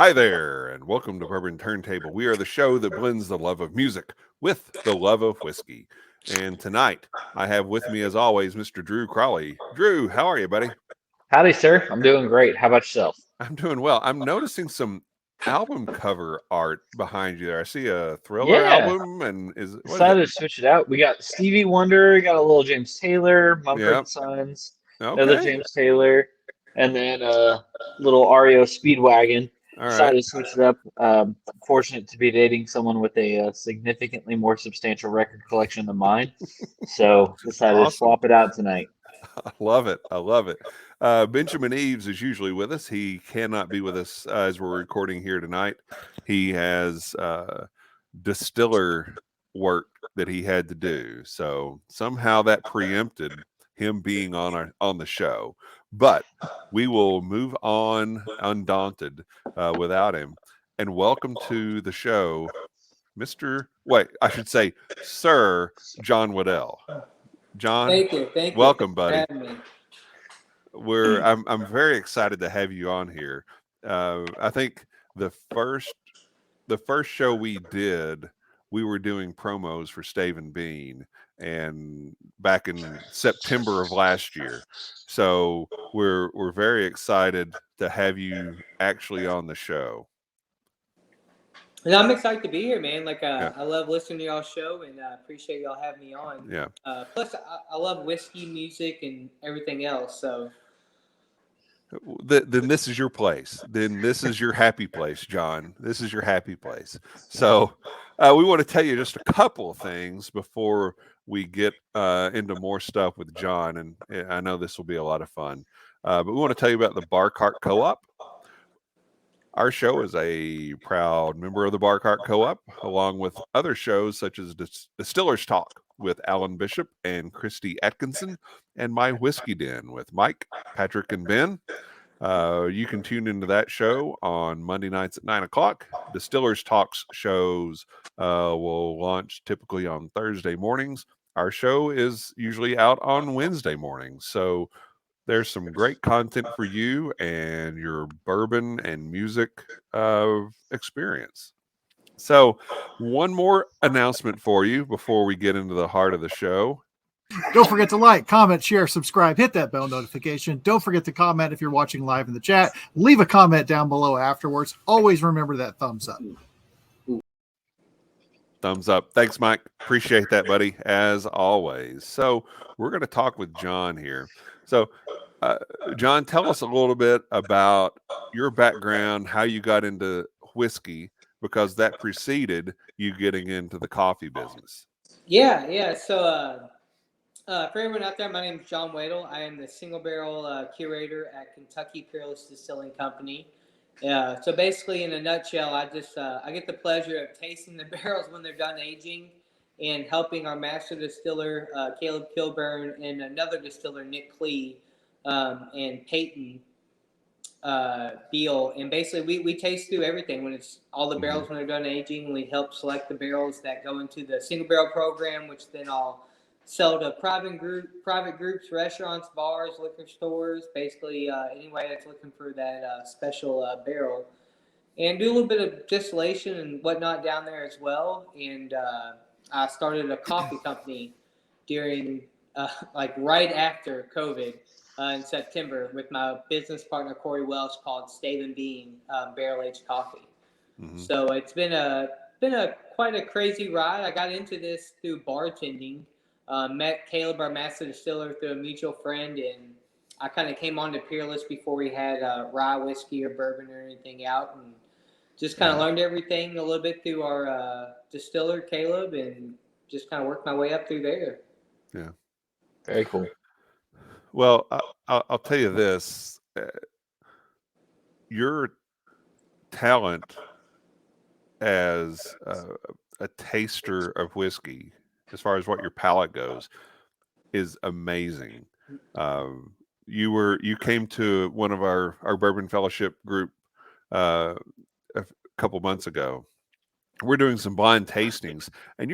Hi there, and welcome to Bourbon Turntable. We are the show that blends the love of music with the love of whiskey. And tonight, I have with me, as always, Mr. Drew Crawley. Drew, how are you, buddy? Howdy, sir. I'm doing great. How about yourself? I'm doing well. I'm noticing some album cover art behind you there. I see a Thriller Yeah, album, and what is it? decided to switch it out. We got Stevie Wonder, got a little James Taylor, Mumford Yeah. and Sons, another Okay. James Taylor, and then a little REO Speedwagon. All right. Decided to switch it up. Fortunate to be dating someone with a significantly more substantial record collection than mine, so decided to Awesome. swap it out tonight. I love it. I love it. Benjamin Eves is usually with us. He cannot be with us as we're recording here tonight. He has distiller work that he had to do. So somehow that preempted him being on the show. But we will move on undaunted without him. And welcome to the show, I should say, Sir John Waddell. John, Thank you. Thank you. welcome, Thanks for buddy. having me. I'm very excited to have you on here. I think the first show we did, we were doing promos for Stave Bean, and back in September of last year. So we're very excited to have you actually on the show. And I'm excited to be here, man. Yeah. I love listening to y'all show, and I appreciate y'all having me on. Yeah. Plus, I love whiskey music and everything else. So Then this is your place. Then this is your happy place, John. This is your happy place. So we want to tell you just a couple of things before we get into more stuff with John. And I know this will be a lot of fun. But we want to tell you about the Bar Cart Co-op. Our show is a proud member of the Bar Cart Co-op, along with other shows such as Distiller's Talk with Alan Bishop and Christy Atkinson, and My Whiskey Den with Mike, Patrick, and Ben. You can tune into that show on Monday nights at 9 o'clock. Distillers Talks shows will launch typically on Thursday mornings. Our show is usually out on Wednesday mornings. So there's some great content for you and your bourbon and music experience. So one more announcement for you before we get into the heart of the show. Don't forget to like, comment, share, subscribe, hit that bell notification. Don't forget to comment if you're watching live in the chat. Leave a comment down below afterwards. Always remember that thumbs up. Thumbs up. Thanks, Mike. Appreciate that, buddy, as always. So we're going to talk with John here. So, John, tell us a little bit about your background, how you got into whiskey, because that preceded you getting into the coffee business. yeah. So for everyone out there, my name is John Waddell. I am the single barrel curator at Kentucky Peerless Distilling Company. So basically, in a nutshell, I get the pleasure of tasting the barrels when they're done aging, and helping our master distiller Caleb Kilburn and another distiller Nick Clee and Peyton Beal. And basically, we taste through everything when it's all the barrels when they're done aging. We help select the barrels that go into the single barrel program, which then I'll sell to private groups, restaurants, bars, liquor stores, basically anybody that's looking for that special barrel, and do a little bit of distillation and whatnot down there as well. And I started a coffee company during right after COVID in September with my business partner Corey Welsh, called Stave Bean Barrel Aged Coffee. So it's been quite a crazy ride. I got into this through bartending. Met Caleb, our master distiller, through a mutual friend, and I kind of came on to Peerless before we had rye whiskey or bourbon or anything out, and just kind of learned everything a little bit through our distiller, Caleb, and just kind of worked my way up through there. Yeah. Very cool. Well, I'll tell you this. Your talent as a taster of whiskey, as far as what your palate goes, is amazing. You came to one of our Bourbon Fellowship group a couple months ago. We're doing some blind tastings, and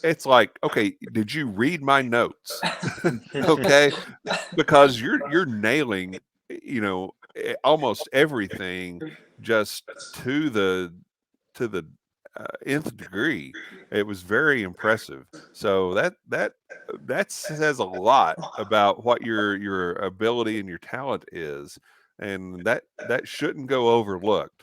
it's like, okay, did you read my notes? Okay, because you're nailing, almost everything just to the nth degree. It was very impressive. So that says a lot about what your ability and your talent is, and that shouldn't go overlooked.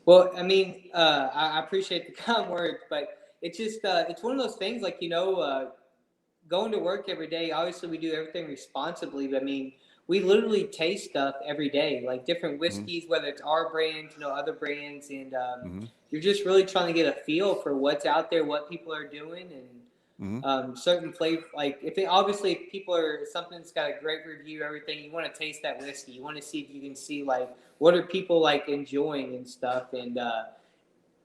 Well, I mean, I appreciate the kind words, but it's just it's one of those things like going to work every day. Obviously, we do everything responsibly, but I mean, we literally taste stuff every day, like different whiskeys, whether it's our brand, other brands, and you're just really trying to get a feel for what's out there, what people are doing, and certain flavor. Like obviously if people are something's got a great review, everything, you want to taste that whiskey. You want to see if you can see like what are people like enjoying and stuff, and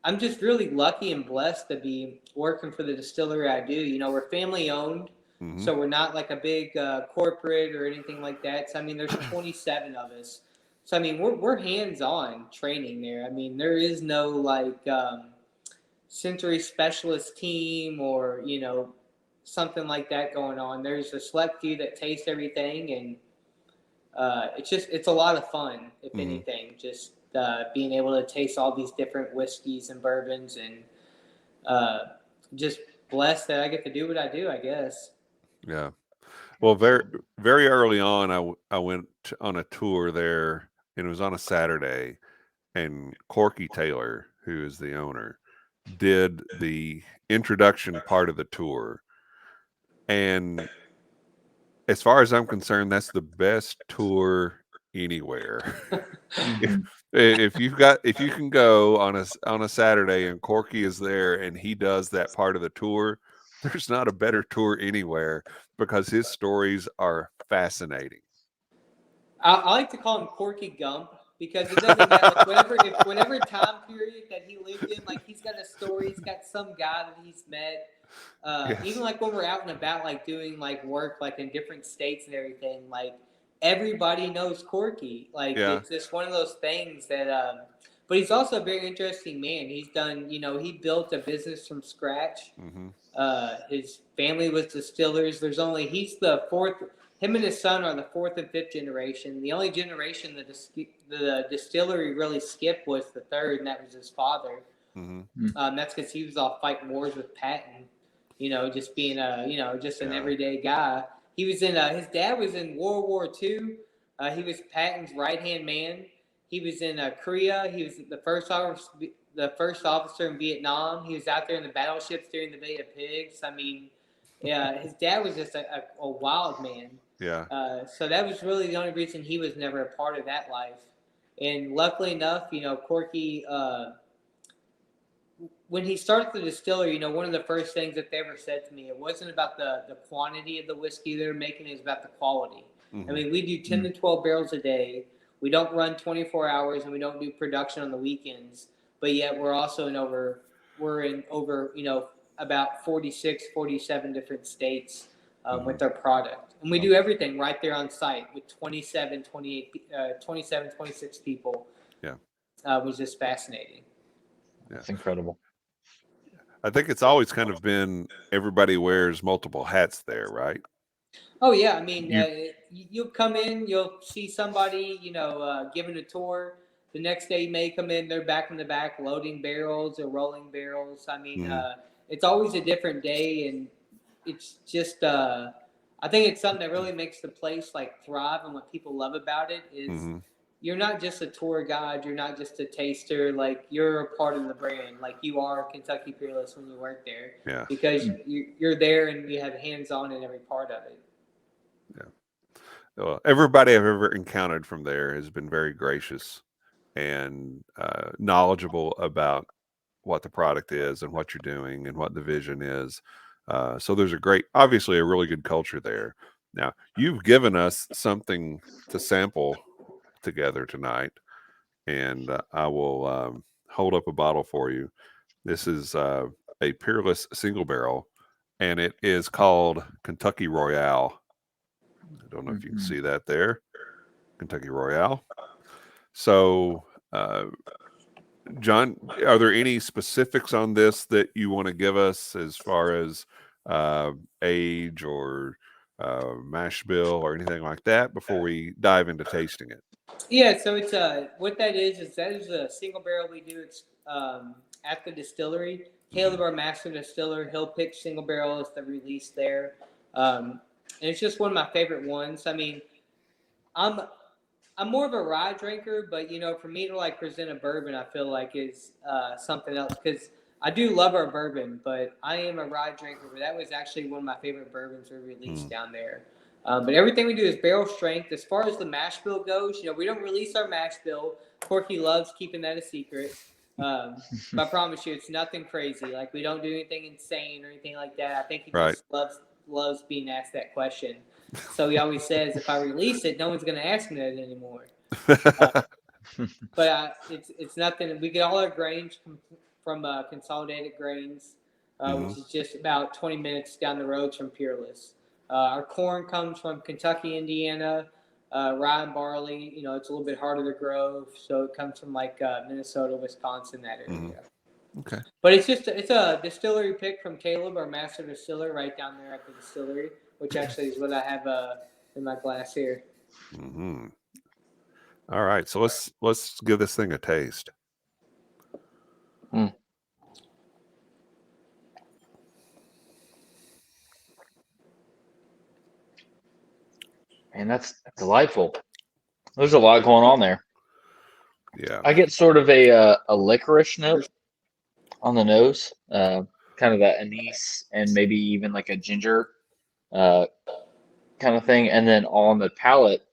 I'm just really lucky and blessed to be working for the distillery I do. We're family owned, so we're not like a big corporate or anything like that. So I mean, there's 27 of us. So I mean, we're hands on training there. I mean, there is no like sensory specialist team or something like that going on. There's a select few that taste everything, and it's a lot of fun. If anything, just being able to taste all these different whiskeys and bourbons, and just blessed that I get to do what I do, I guess. Yeah. Well, very early on, I went on a tour there, and it was on a Saturday, and Corky Taylor, who is the owner, did the introduction part of the tour. And as far as I'm concerned, that's the best tour anywhere. if you can go on a Saturday and Corky is there and he does that part of the tour, there's not a better tour anywhere because his stories are fascinating. I like to call him Corky Gump because it doesn't matter. Like whenever time period that he lived in, like he's got a story. He's got some guy that he's met. Yes. Even like when we're out and about, like doing like work, like in different states and everything, like everybody knows Corky. Like it's just one of those things that. But he's also a very interesting man. He's done, he built a business from scratch. His family was distillers. He's the fourth. Him and his son are the fourth and fifth generation. The only generation that the distillery really skipped was the third, and that was his father. That's because he was off fighting wars with Patton. Just being an everyday guy. He was in. His dad was in World War II. He was Patton's right hand man. He was in Korea. He was the first officer in Vietnam. He was out there in the battleships during the Bay of Pigs. I mean, his dad was just a wild man. Yeah. So that was really the only reason he was never a part of that life. And luckily enough, Corky, when he started the distillery, one of the first things that they ever said to me, it wasn't about the quantity of the whiskey they were making, it was about the quality. I mean, we do 10 to 12 barrels a day. We don't run 24 hours, and we don't do production on the weekends. But yet we're also we're in over, about 46, 47 different states with our product. And we do everything right there on site with 27, 26 people. Yeah. It was just fascinating. Yeah. It's incredible. I think it's always kind of been everybody wears multiple hats there, right? Oh yeah, I mean, you'll come in, you'll see somebody, giving a tour. The next day you may come in, they're back in the back loading barrels or rolling barrels. I mean, it's always a different day, and it's just, I think it's something that really makes the place like thrive, and what people love about it is you're not just a tour guide, you're not just a taster, like you're a part of the brand, like you are Kentucky Peerless when you work there. Yeah. Because you're there and you have hands-on in every part of it. Well, everybody I've ever encountered from there has been very gracious and knowledgeable about what the product is and what you're doing and what the vision is. So there's obviously a really good culture there. Now, you've given us something to sample together tonight, and I will hold up a bottle for you. This is a Peerless single barrel, and it is called Kentucky Royale. I don't know if you can see that there. Kentucky Royale. So, John, are there any specifics on this that you want to give us as far as age or mash bill or anything like that before we dive into tasting it? Yeah, so it's what that is a single barrel we do. It's at the distillery. Caleb, our master distiller, he'll pick single barrels that release there, and it's just one of my favorite ones. I mean, I'm I'm more of a rye drinker, but for me to like present a bourbon, I feel like is something else because I do love our bourbon, but I am a rye drinker. But that was actually one of my favorite bourbons we released down there. But everything we do is barrel strength. As far as the mash bill goes, we don't release our mash bill. Corky loves keeping that a secret. But I promise you, it's nothing crazy. Like we don't do anything insane or anything like that. I think he Right. just loves being asked that question. So he always says, if I release it, no one's going to ask me that anymore. But it's nothing. We get all our grains from Consolidated Grains, which is just about 20 minutes down the road from Peerless. Our corn comes from Kentucky, Indiana. Rye and barley, it's a little bit harder to grow, so it comes from like Minnesota, Wisconsin, that area. Okay. But it's a distillery pick from Caleb, our master distiller, right down there at the distillery, which actually is what I have in my glass here. Mm-hmm. All right, so let's give this thing a taste. Mm. Man, that's delightful. There's a lot going on there. Yeah. I get sort of a licorice note on the nose, kind of that anise and maybe even like a ginger kind of thing. And then on the palate,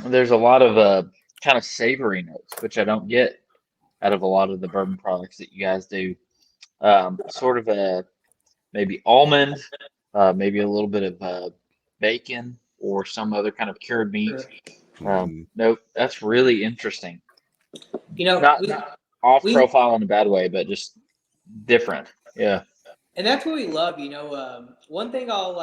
there's a lot of kind of savory notes, which I don't get out of a lot of the bourbon products that you guys do. Sort of a maybe almond, maybe a little bit of bacon or some other kind of cured meat. No, that's really interesting. Not off profile in a bad way, but just different. Yeah. And that's what we love. One thing I'll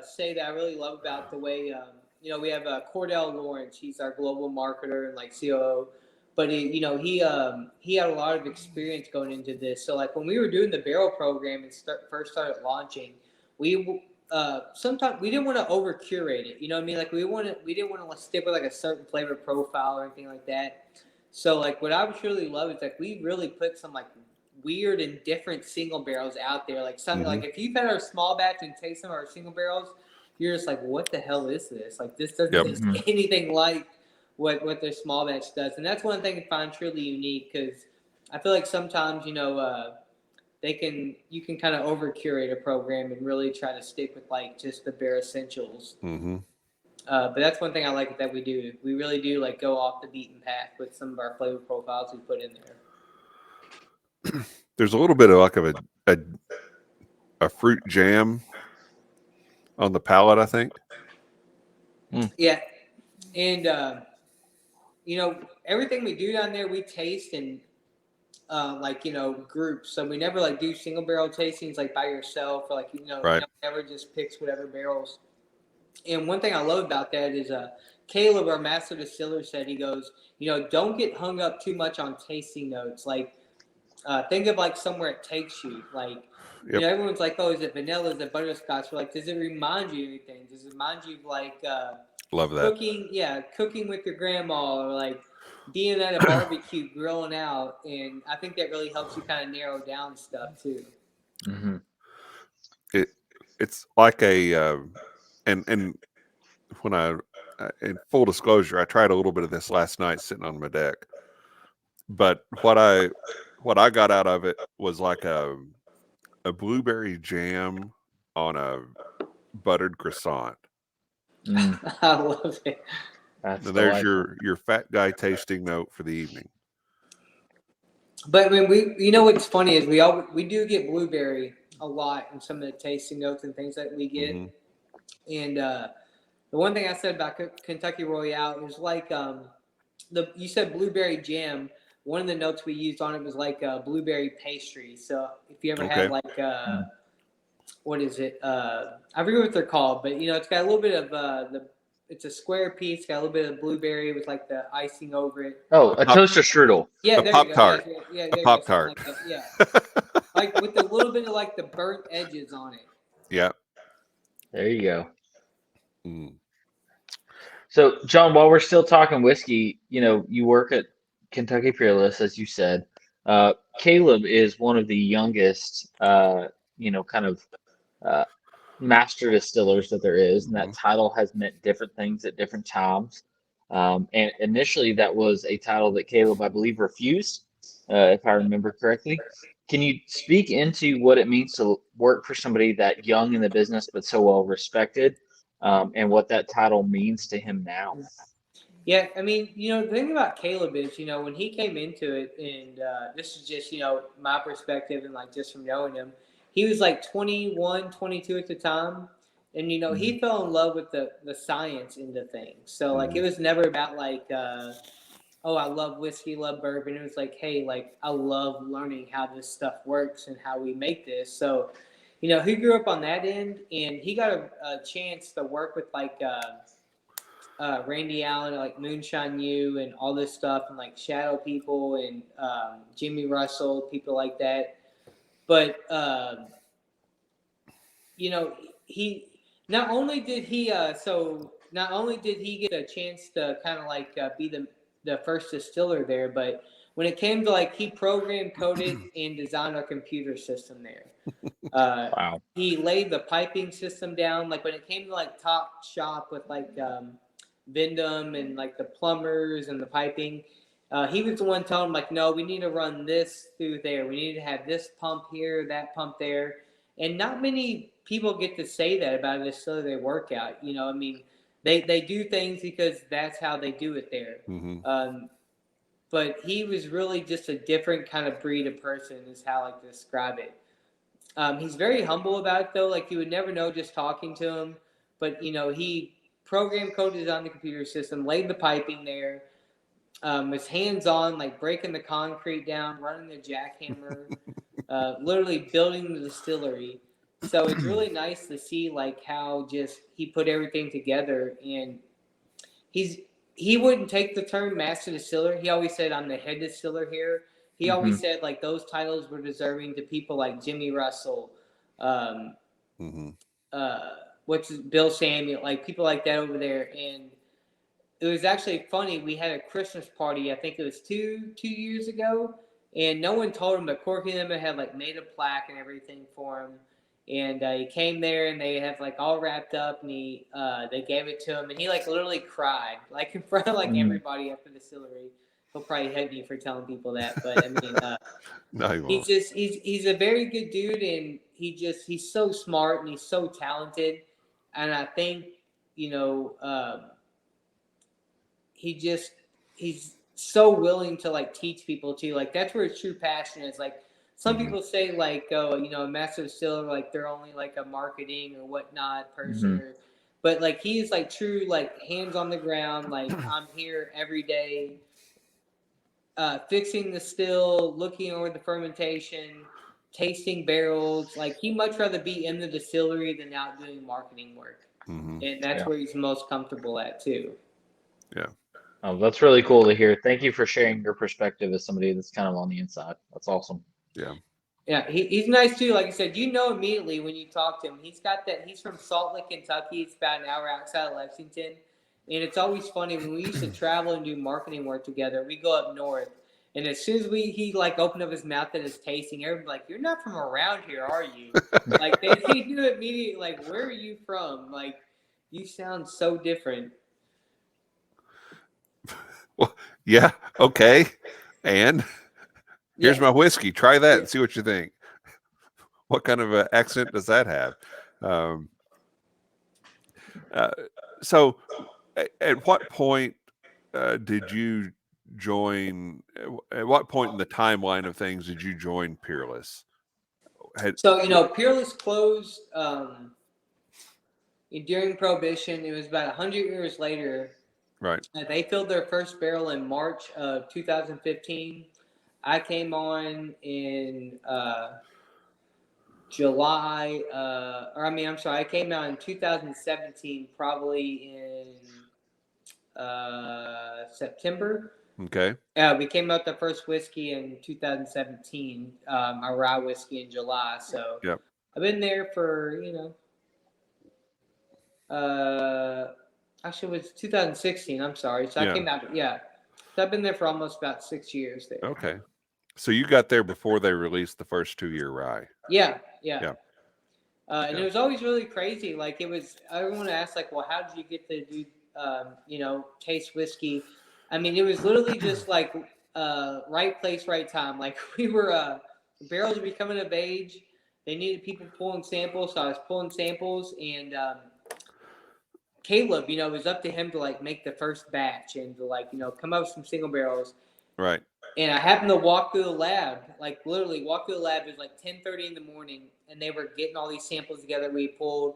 say that I really love about the way we have Cordell Lawrence. He's our global marketer and like COO. But he had a lot of experience going into this. So like when we were doing the barrel program and first started launching, we sometimes we didn't want to over curate it. You know what I mean? Like we didn't want to stick with like a certain flavor profile or anything like that. So like what I really love is like we really put some like weird and different single barrels out there. Like something like if you've had our small batch and taste some of our single barrels, you're just like, what the hell is this? Like this doesn't taste anything like what their small batch does. And that's one thing I find truly unique because I feel like sometimes, you can kind of over curate a program and really try to stick with like just the bare essentials. But that's one thing I like that we do. We really do like go off the beaten path with some of our flavor profiles we put in there. There's a little bit of like a fruit jam on the palate, I think. Yeah, and everything we do down there, we taste in groups. So we never like do single barrel tastings like by yourself, or like never just picks whatever barrels. And one thing I love about that is Caleb, our master distiller, said, he goes, don't get hung up too much on tasting notes. Like think of like somewhere it takes you. Like everyone's like, oh, is it vanilla? Is it butterscotch? We're like, does it remind you of anything? Does it remind you of like love that cooking with your grandma, or like being at a barbecue grilling out? And I think that really helps you kind of narrow down stuff too. It's like a and when in full disclosure, I tried a little bit of this last night sitting on my deck, but what I got out of it was like a blueberry jam on a buttered croissant. I love it. There's your fat guy tasting note for the evening. But I mean, what's funny is we do get blueberry a lot in some of the tasting notes and things that we get. And the one thing I said about Kentucky Royale is like you said blueberry jam. One of the notes we used on it was like blueberry pastry. So if you ever had like what is it? I forget what they're called, but it's got a little bit of it's a square piece, got a little bit of blueberry with like the icing over it. Oh, a toaster strudel. Yeah, a Pop-Tart. A Pop-Tart. Like yeah. Like with a little bit of like the burnt edges on it. Yeah. There you go. So, John, while we're still talking whiskey, you work at Kentucky Peerless, as you said. Caleb is one of the youngest, kind of uh, master distillers that there is, and that Mhm. title has meant different things at different times. And initially, that was a title that Caleb, I believe, refused, if I remember correctly. Can you speak into what it means to work for somebody that young in the business but so well respected, and what that title means to him now? Yeah, I mean, the thing about Caleb is, when he came into it, and this is just, my perspective and like just from knowing him, he was like 21, 22 at the time. And, he fell in love with the science into things. So, like, it was never about like, oh, I love whiskey, love bourbon. It was like, hey, like, I love learning how this stuff works and how we make this. So, he grew up on that end, and he got a chance to work with like, Randy Allen, like Moonshine U, and all this stuff, and like Shadow People and Jimmy Russell, people like that. But you know, he not only did he not only did he get a chance to kind of like be the first distiller there, but when it came to like he programmed, coded, and designed our computer system there. Wow. He laid the piping system down. Like when it came to like top shop with like Vyndham and like the plumbers and the piping, he was the one telling them like, no, we need to run this through there. We need to have this pump here, that pump there. And not many people get to say that about a distillery they work out. I mean, they do things because that's how they do it there. Mhm. But he was really just a different kind of breed of person, is how I like to describe it. He's very humble about it, though. Like, you would never know just talking to him. But, he programmed, coded on the computer system, laid the piping there, was hands-on, like breaking the concrete down, running the jackhammer, literally building the distillery. So it's really nice to see, like, how just he put everything together. And he wouldn't take the term master distiller. He always said, I'm the head distiller here. He Mm-hmm. always said like those titles were deserving to people like Jimmy Russell, um, Mhm. what's Bill Samuel, like people like that over there. And it was actually funny. We had a Christmas party. I think it was two years ago, and no one told him. But Corky and them had like made a plaque and everything for him. And he came there, and they had like all wrapped up, and they gave it to him, and he like literally cried, like in front of like everybody at the distillery. He'll probably hate me for telling people that, but I mean, No, he won't. he's a very good dude, and he's so smart and he's so talented, and I think you know. He's so willing to like teach people too. Like that's where his true passion is. Like some people say like, oh, a master distiller, like they're only like a marketing or whatnot person, or, but like he's like true, like hands on the ground. Like I'm here every day, fixing the still, looking over the fermentation, tasting barrels. Like he much rather be in the distillery than out doing marketing work, Mhm. and that's Yeah. where he's most comfortable at too. Yeah. Oh, that's really cool to hear. Thank you for sharing your perspective as somebody that's kind of on the inside. That's awesome. Yeah. Yeah, he's nice too. Like I said, immediately when you talk to him. He's got that. He's from Salt Lake, Kentucky. It's about an hour outside of Lexington, and it's always funny when we used to travel and do marketing work together. We go up north, and as soon as he like opened up his mouth and his tasting, everybody like, "You're not from around here, are you?" Like they knew immediately. Like, where are you from? Like, you sound so different. Well, yeah. Okay. And here's Yeah. my whiskey. Try that Yeah. and see what you think. What kind of an accent does that have? Um, uh, so, at what point did you join? At what point in the timeline of things did you join Peerless? So Peerless closed during Prohibition. It was about 100 years later. Right. They filled their first barrel in March of 2015. I came on in July, I'm sorry, I came out in 2017, probably in September. Okay. We came out the first whiskey in 2017, our rye whiskey in July. So Yep. I've been there for, Actually, it was 2016. I'm sorry. So I Yeah. came out. Yeah. So I've been there for almost about 6 years there. Okay. So you got there before they released the first 2-year rye. Yeah. Yeah. And Yeah. it was always really crazy. Like it was, everyone asked, like, well, how did you get to do, taste whiskey? I mean, it was literally just like right place, right time. Like we were, barrels were becoming of age. They needed people pulling samples, so I was pulling samples, and Caleb, it was up to him to like make the first batch and to like, come up with some single barrels. Right. And I happened to walk through the lab, like literally walk through the lab. It was like 10:30 in the morning, and they were getting all these samples together we pulled.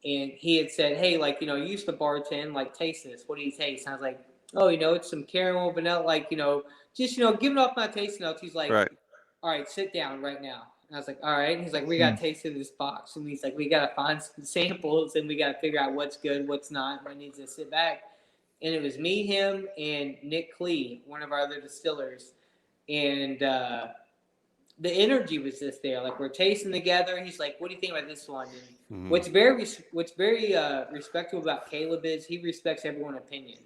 And he had said, "Hey, like, you used to bartend, like, taste this. What do you taste?" And I was like, "Oh, it's some caramel, vanilla, like, just, giving off my taste notes." He's like, Right. "All right, sit down right now." And I was like, "All right." And he's like, "We got to taste in this box." And he's like, "We got to find some samples, and we got to figure out what's good, what's not, what needs to sit back." And it was me, him, and Nick Clee, one of our other distillers. And the energy was just there. Like, we're tasting together. He's like, "What do you think about this one?" And what's very respectful about Caleb is he respects everyone's opinion.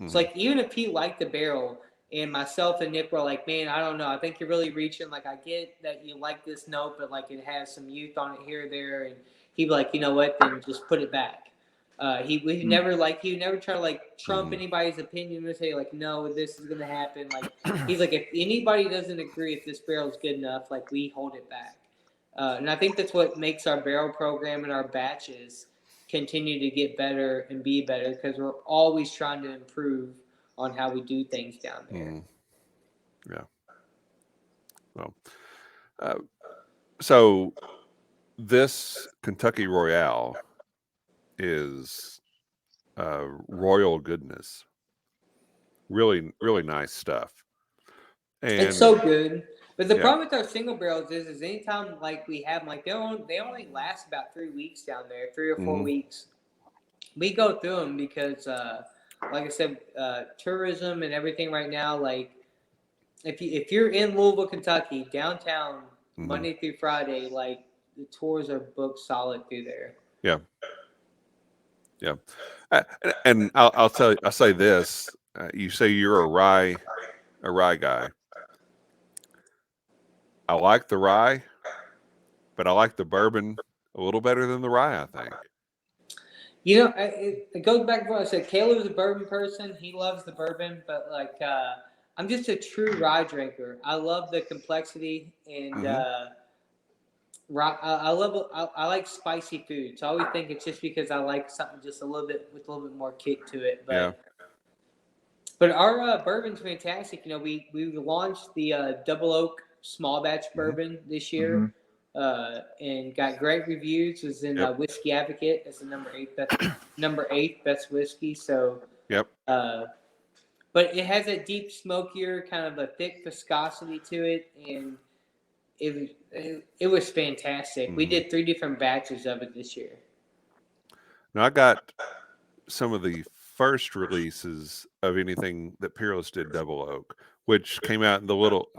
So like, even if he liked the barrel, and myself and Nick were like, "Man, I don't know. I think you're really reaching. Like, I get that you like this note, but like it has some youth on it here or there." And he'd be like, "You know what? Then just put it back." He never try to like trump anybody's opinion or say like, "No, this is gonna happen." Like, he's like, if anybody doesn't agree if this barrel is good enough, like, we hold it back. And I think that's what makes our barrel program and our batches continue to get better and be better, because we're always trying to improve on how we do things down there. Yeah. Well, so this Kentucky Royale is royal goodness. Really, really nice stuff. And it's so good. But the Yeah. problem with our single barrels is anytime like we have them, like they only last about 3 weeks down there, 3 or 4 weeks. We go through them because, like I said, tourism and everything right now. Like, if you're in Louisville, Kentucky, downtown, Monday through Friday, like the tours are booked solid through there. Yeah. Yeah. And I'll say this. You say you're a rye guy. I like the rye, but I like the bourbon a little better than the rye, I think. It goes back to what I said. Caleb is a bourbon person. He loves the bourbon, but like I'm just a true rye drinker. I love the complexity, and I like spicy food. So I always think it's just because I like something just a little bit with a little bit more kick to it. But our bourbon's fantastic. We launched the Double Oak Small Batch Bourbon this year, and got great reviews. It was in Whiskey Advocate as the number 8 best whiskey. So but it has a deep, smokier, kind of a thick viscosity to it, and it was fantastic. We did 3 different batches of it this year. Now I got some of the first releases of anything that Peerless did Double Oak, which came out in the little.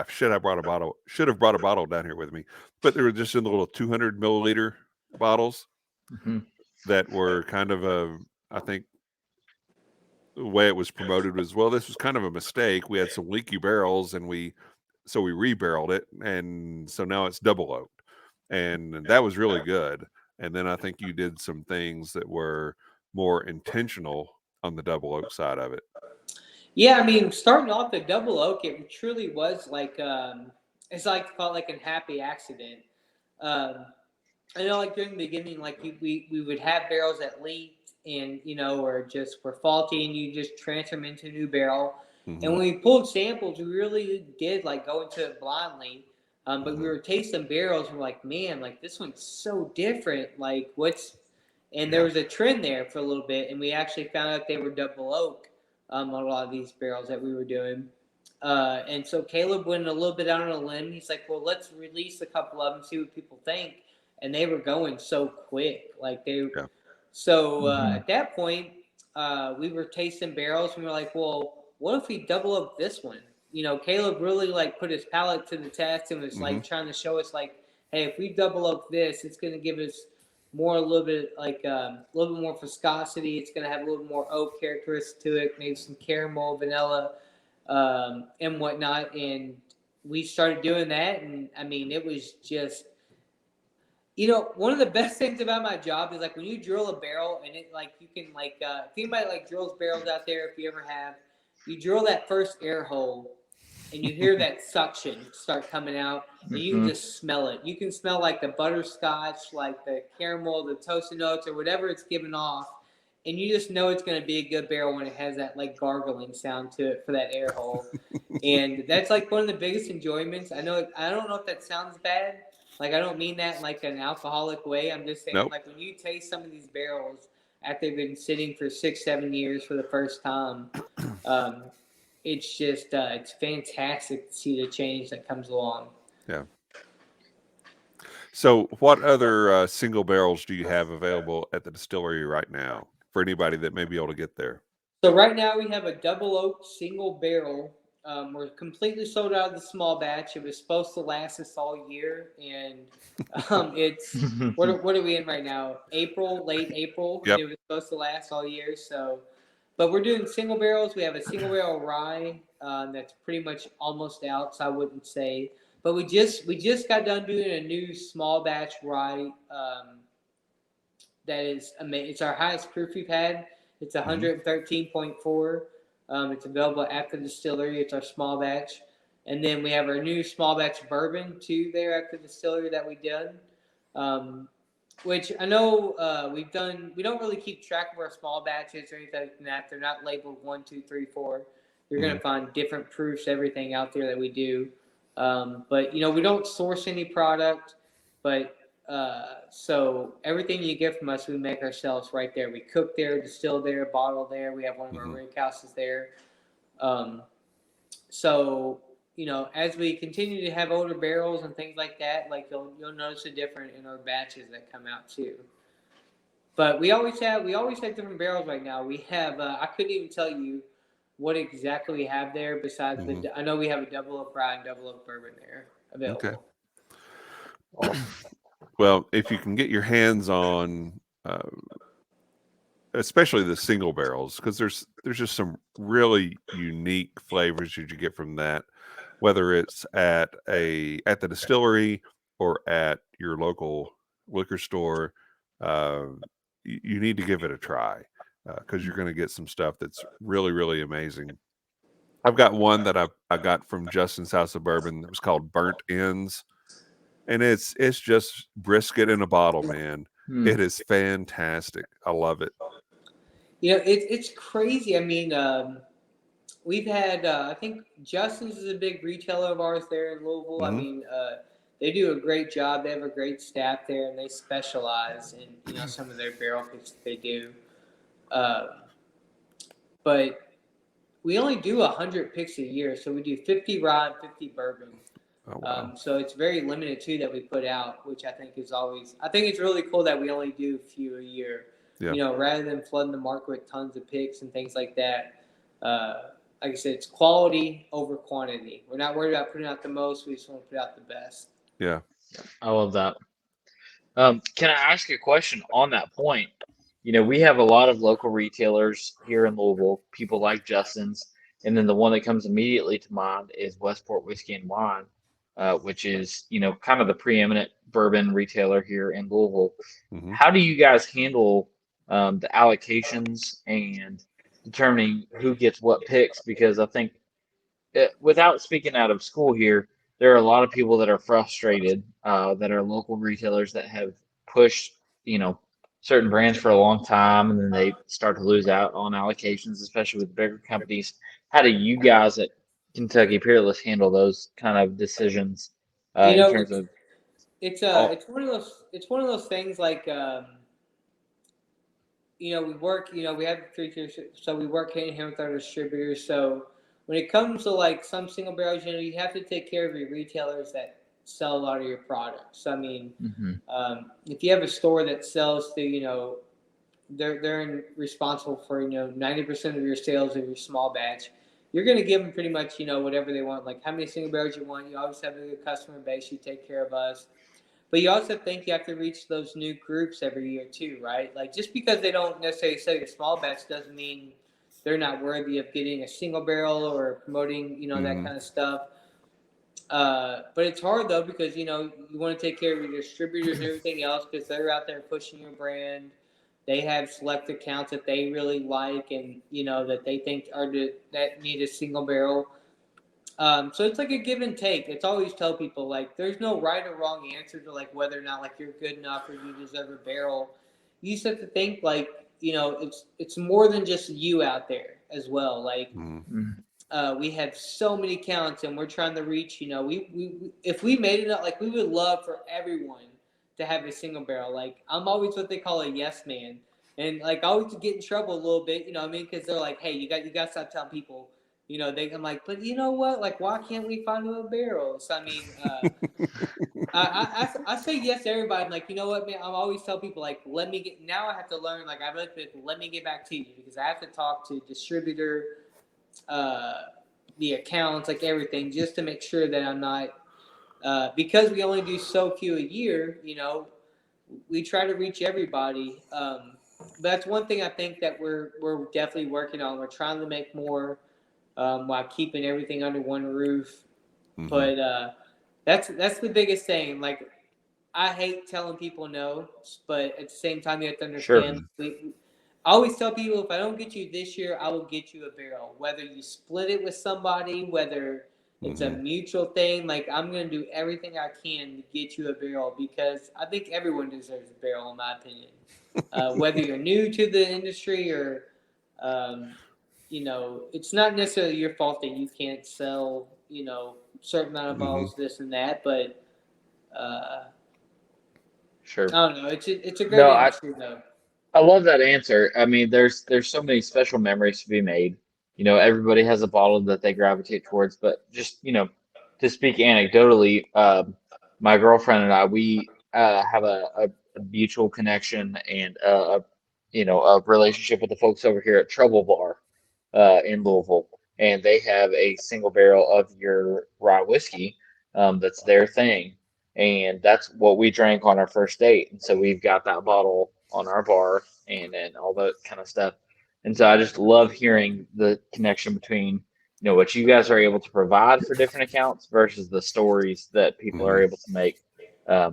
Should have brought a bottle down here with me, but they were just in the little 200 milliliter bottles that were kind of I think the way it was promoted was, well, this was kind of a mistake. We had some leaky barrels, and so we rebarreled it, and so now it's double oaked, and that was really good. And then I think you did some things that were more intentional on the double oak side of it. Yeah, I mean, starting off the Double Oak, it truly was like it's like felt like a happy accident. I know, like during the beginning, like we would have barrels that leaked and or just were faulty, and you just transfer them into a new barrel. And when we pulled samples, we really did like go into it blindly. But we were tasting barrels, and we're like, man, like this one's so different. Like and there was a trend there for a little bit, and we actually found out they were double oak on a lot of these barrels that we were doing. And so Caleb went a little bit out on a limb. He's like, well, let's release a couple of them, see what people think. And they were going so quick. Like So at that point, we were tasting barrels, and we were like, well, what if we double up this one? Caleb really like put his palate to the test and was like trying to show us like, hey, if we double up this, it's going to give us more a little bit like a little bit more viscosity. It's going to have a little more oak characteristics to it, maybe some caramel, vanilla, and whatnot. And we started doing that, and I mean, it was just, one of the best things about my job is like when you drill a barrel and it like you can like if anybody like drills barrels out there, if you ever have, you drill that first air hole and you hear that suction start coming out and you can just smell it. You can smell like the butterscotch, like the caramel, the toasted notes, or whatever it's giving off. And you just know it's going to be a good barrel when it has that like gargling sound to it for that air hole. And that's like one of the biggest enjoyments. I don't know if that sounds bad. Like, I don't mean that in like an alcoholic way. I'm just saying, Nope. like, when you taste some of these barrels after they've been sitting for 6-7 years for the first time, it's just it's fantastic to see the change that comes along. Yeah. So, what other single barrels do you have available at the distillery right now for anybody that may be able to get there? So right now we have a double oak single barrel. We're completely sold out of the small batch. It was supposed to last us all year, and it's what are we in right now? April, late April. Yep. It was supposed to last all year. So, but we're doing single barrels. We have a single barrel rye that's pretty much almost out. So I wouldn't say, but we just got done doing a new small batch rye. That is amazing. It's our highest proof we've had. It's 113.4. It's available at the distillery. It's our small batch. And then we have our new small batch bourbon too there at the distillery that we did. Which I know we've done. We don't really keep track of our small batches or anything like that. They're not labeled 1, 2, 3, 4. You're going to find different proofs, everything out there that we do. But we don't source any product. But so everything you get from us, we make ourselves right there. We cook there, distill there, bottle there. We have one of our rick houses there. So as we continue to have older barrels and things like that, like you'll notice a difference in our batches that come out too. But we always have different barrels right now. We have I couldn't even tell you what exactly we have there besides I know we have a double oak rye and double oak bourbon there available. Okay. Awesome. Well, if you can get your hands on, especially the single barrels, because there's just some really unique flavors that you get from that, whether it's at the distillery or at your local liquor store. You need to give it a try because you're going to get some stuff that's really, really amazing. I've got one that I got from Justin's House of Bourbon that was called Burnt Ends. And it's just brisket in a bottle, man. It is fantastic. I love it. It's crazy. I mean, we've had I think Justin's is a big retailer of ours there in Louisville. I mean, they do a great job. They have a great staff there, and they specialize in some of their barrel picks that they do. But we only do 100 picks a year, so we do 50 rye and 50 bourbon. Oh, wow. So it's very limited too that we put out, which I think is I think it's really cool that we only do a few a year. Yeah. Rather than flooding the market with tons of picks and things like that. Like I said, it's quality over quantity. We're not worried about putting out the most. We just want to put out the best. Yeah. I love that. Can I ask you a question on that point? We have a lot of local retailers here in Louisville, people like Justin's, and then the one that comes immediately to mind is Westport Whiskey and Wine, which is, kind of the preeminent bourbon retailer here in Louisville. How do you guys handle the allocations and determining who gets what picks? Because I think, without speaking out of school here, there are a lot of people that are frustrated that are local retailers that have pushed, certain brands for a long time, and then they start to lose out on allocations, especially with bigger companies. How do you guys at Kentucky Peerless handle those kind of decisions in terms of? It's one of those things like we work. We have 3 tiers, so we work hand in hand with our distributors. So when it comes to like some single barrels, you have to take care of your retailers that sell a lot of your products. So, I mean, if you have a store that sells to, they're responsible for 90% of your sales of your small batch. You're going to give them pretty much whatever they want, like how many single barrels you want. You always have a good customer base. You take care of us. But you also think you have to reach those new groups every year too, right? Like just because they don't necessarily sell your small batch doesn't mean they're not worthy of getting a single barrel or promoting, that kind of stuff. But it's hard though because you want to take care of your distributors and everything else because they're out there pushing your brand. They have select accounts that they really like and that they think that need a single barrel. So it's like a give and take. It's always tell people like there's no right or wrong answer to like whether or not like you're good enough or you deserve a barrel. You just have to think like it's more than just you out there as well. Like we have so many counts and we're trying to reach. We if we made it up, like we would love for everyone to have a single barrel. Like I'm always what they call a yes man, and like I always get in trouble a little bit. Because they're like, hey, you got to stop telling people. I'm like, but you know what? Like, why can't we find them a barrel? So, I mean, I say yes to everybody. I'm like, you know what, man? I always tell people, like, now I have to learn, like, let me get back to you because I have to talk to distributor, the accounts, like everything, just to make sure that I'm not, because we only do so few a year, we try to reach everybody. But that's one thing I think that we're definitely working on. We're trying to make more. While keeping everything under one roof. But that's the biggest thing. Like, I hate telling people no, but at the same time, you have to understand. I always tell people if I don't get you this year, I will get you a barrel. Whether you split it with somebody, whether it's a mutual thing, like I'm going to do everything I can to get you a barrel because I think everyone deserves a barrel, in my opinion. Whether you're new to the industry or it's not necessarily your fault that you can't sell, certain amount of bottles, this and that, but Sure. I don't know. It's a great industry though. I love that answer. I mean, there's so many special memories to be made. Everybody has a bottle that they gravitate towards, but just, to speak anecdotally, my girlfriend and I, we have a mutual connection and a relationship with the folks over here at Trouble Bar in Louisville, and they have a single barrel of your rye whiskey that's their thing, and that's what we drank on our first date, and so we've got that bottle on our bar and all that kind of stuff, and so I just love hearing the connection between what you guys are able to provide for different accounts versus the stories that people are able to make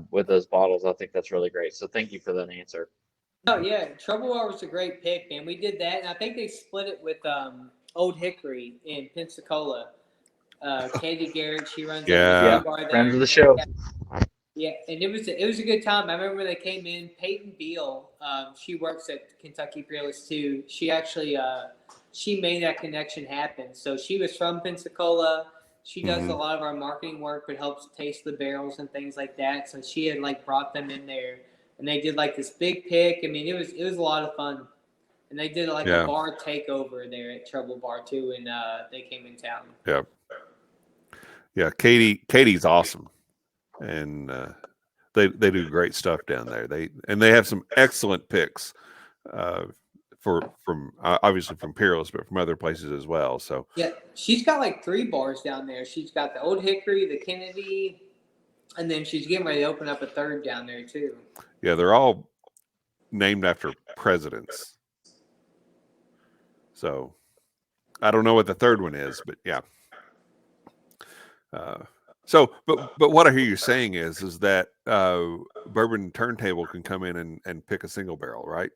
with those bottles. I think that's really great. So thank you for that answer. Oh yeah, Trouble Bar was a great pick, man. We did that, and I think they split it with Old Hickory in Pensacola. Katie Garrett, she runs a bar there. Friends of the show. Yeah, and it was a good time. I remember when they came in. Peyton Beal, she works at Kentucky Peerless too. She actually she made that connection happen. So she was from Pensacola. She does a lot of our marketing work, but helps taste the barrels and things like that. So she had like brought them in there, and they did like this big pick. I mean, it was a lot of fun, and they did like a bar takeover there at Trouble Bar too, and they came in town. Yeah, Katie's awesome. And they do great stuff down there. They have some excellent picks from obviously from Peerless, but from other places as well. So yeah, she's got like 3 bars down there. She's got the Old Hickory, the Kennedy, and then she's getting ready to open up a 3rd down there too. Yeah, they're all named after presidents. So I don't know what the 3rd one is, but yeah. So, but what I hear you saying is that Bourbon Turntable can come in and pick a single barrel, right?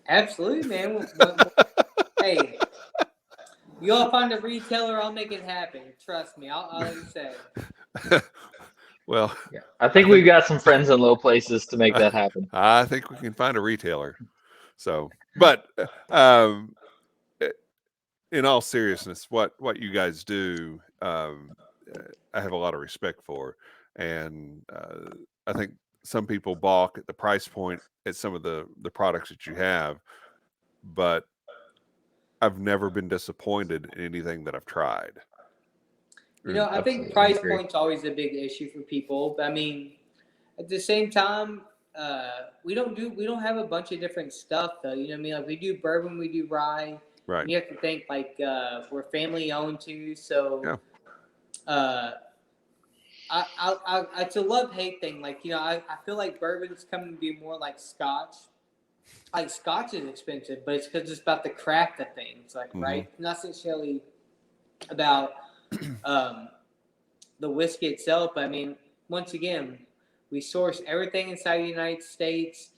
Absolutely, man. Hey, you all find a retailer, I'll make it happen. Trust me, I'll say. Well, yeah. I think we've got some friends in low places to make that happen. I think we can find a retailer. So, but in all seriousness, what you guys do, I have a lot of respect for, and I think some people balk at the price point at some of the products that you have, but I've never been disappointed in anything that I've tried. I think price point's always a big issue for people. I mean, at the same time, we don't have a bunch of different stuff though. You know what I mean? Like we do bourbon, we do rye. Right. You have to think like we're family owned too, so it's a love-hate thing. Like, I feel like bourbon's coming to be more like Scotch. Like, Scotch is expensive, but it's because it's about the craft of things, like, right? Not necessarily about the whiskey itself. But I mean, once again, we source everything inside the United States.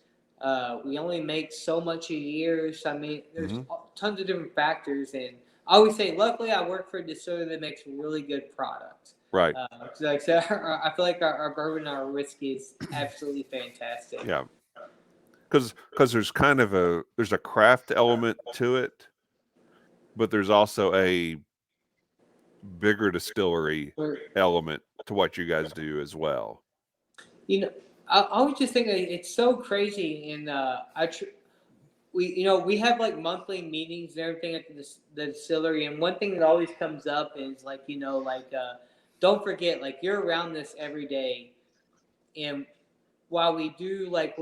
We only make so much a year. So, I mean, there's tons of different factors. And I always say, luckily, I work for a distiller that makes really good products. Right. So like I said, I feel like our bourbon and our whiskey is absolutely fantastic. Yeah. Because there's kind of there's a craft element to it, but there's also a bigger distillery element to what you guys do as well. I always just think that it's so crazy. And we have like monthly meetings and everything at the distillery. And one thing that always comes up is like, don't forget, like, you're around this every day. And while we do, like,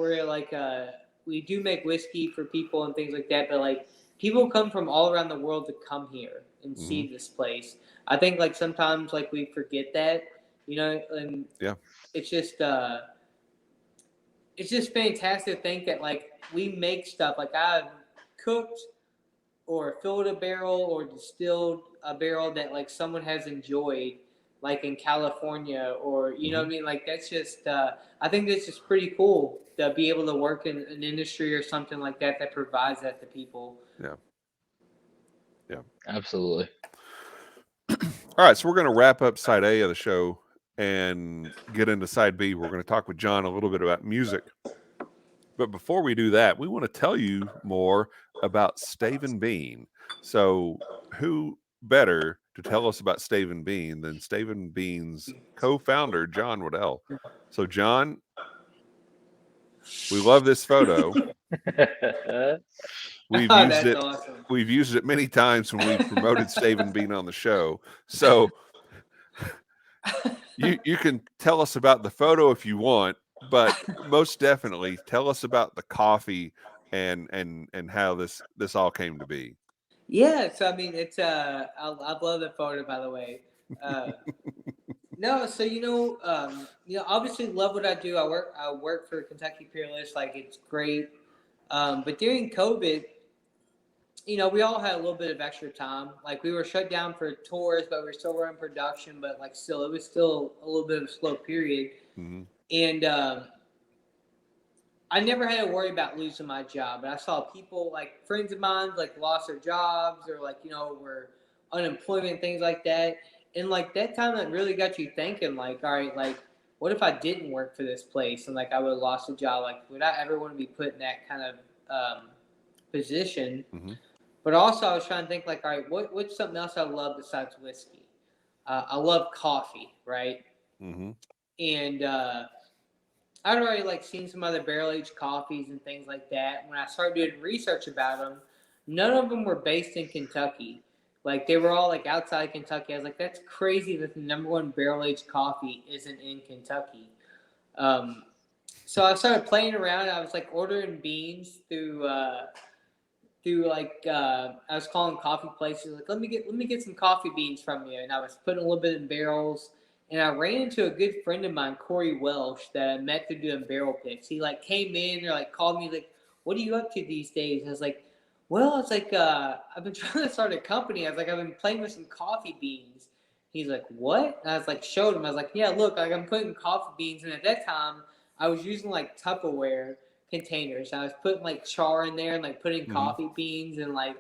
we do make whiskey for people and things like that, but like, people come from all around the world to come here and see this place. I think like sometimes like we forget that, and it's just fantastic to think that like we make stuff. Like, I've cooked or filled a barrel or distilled a barrel that like someone has enjoyed, like in California, or what I mean. Like, that's just I think that's just pretty cool to be able to work in an industry or something like that provides that to people. Yeah, Absolutely. All right, so we're going to wrap up side A of the show and get into side B. We're going to talk with John a little bit about music. But before we do that, we want to tell you more about Stave Bean. So who better to tell us about Stave Bean than Stave Bean's co-founder, John Waddell? So, John, we love this photo. We've used it. Awesome. We've used it many times when we've promoted Stave Bean on the show. So you can tell us about the photo if you want, but most definitely tell us about the coffee and how this all came to be. Yeah, so I mean, it's I love the photo, by the way. No, so obviously love what I do. I work for Kentucky Peerless, like, it's great. But during COVID, we all had a little bit of extra time. Like, we were shut down for tours, but we were still running production. But like, still, it was still a little bit of a slow period. And I never had to worry about losing my job. But I saw people, like friends of mine, like, lost their jobs, or like, were unemployment, things like that. And like, that time, that really got you thinking, like, all right, like, what if I didn't work for this place and like I would have lost a job? Like, would I ever want to be put in that kind of position? But also, I was trying to think, like, all right, what's something else I love besides whiskey? I love coffee, right? And I'd already like seen some other barrel aged coffees and things like that. When I started doing research about them, none of them were based in Kentucky. Like, they were all like outside Kentucky. I was like, that's crazy that the #1 barrel aged coffee isn't in Kentucky. So I started playing around. I was like ordering beans through like I was calling coffee places, like, let me get some coffee beans from you. And I was putting a little bit in barrels. And I ran into a good friend of mine, Corey Welsh, that I met through doing barrel picks. He like came in or like called me, like, what are you up to these days? And I was like, well, it's like I've been trying to start a company. I was like, I've been playing with some coffee beans. He's like, what? And I was like, showed him. I was like, yeah, look, like, I'm putting coffee beans. And at that time, I was using like Tupperware containers. I was putting like char in there and like putting coffee beans and like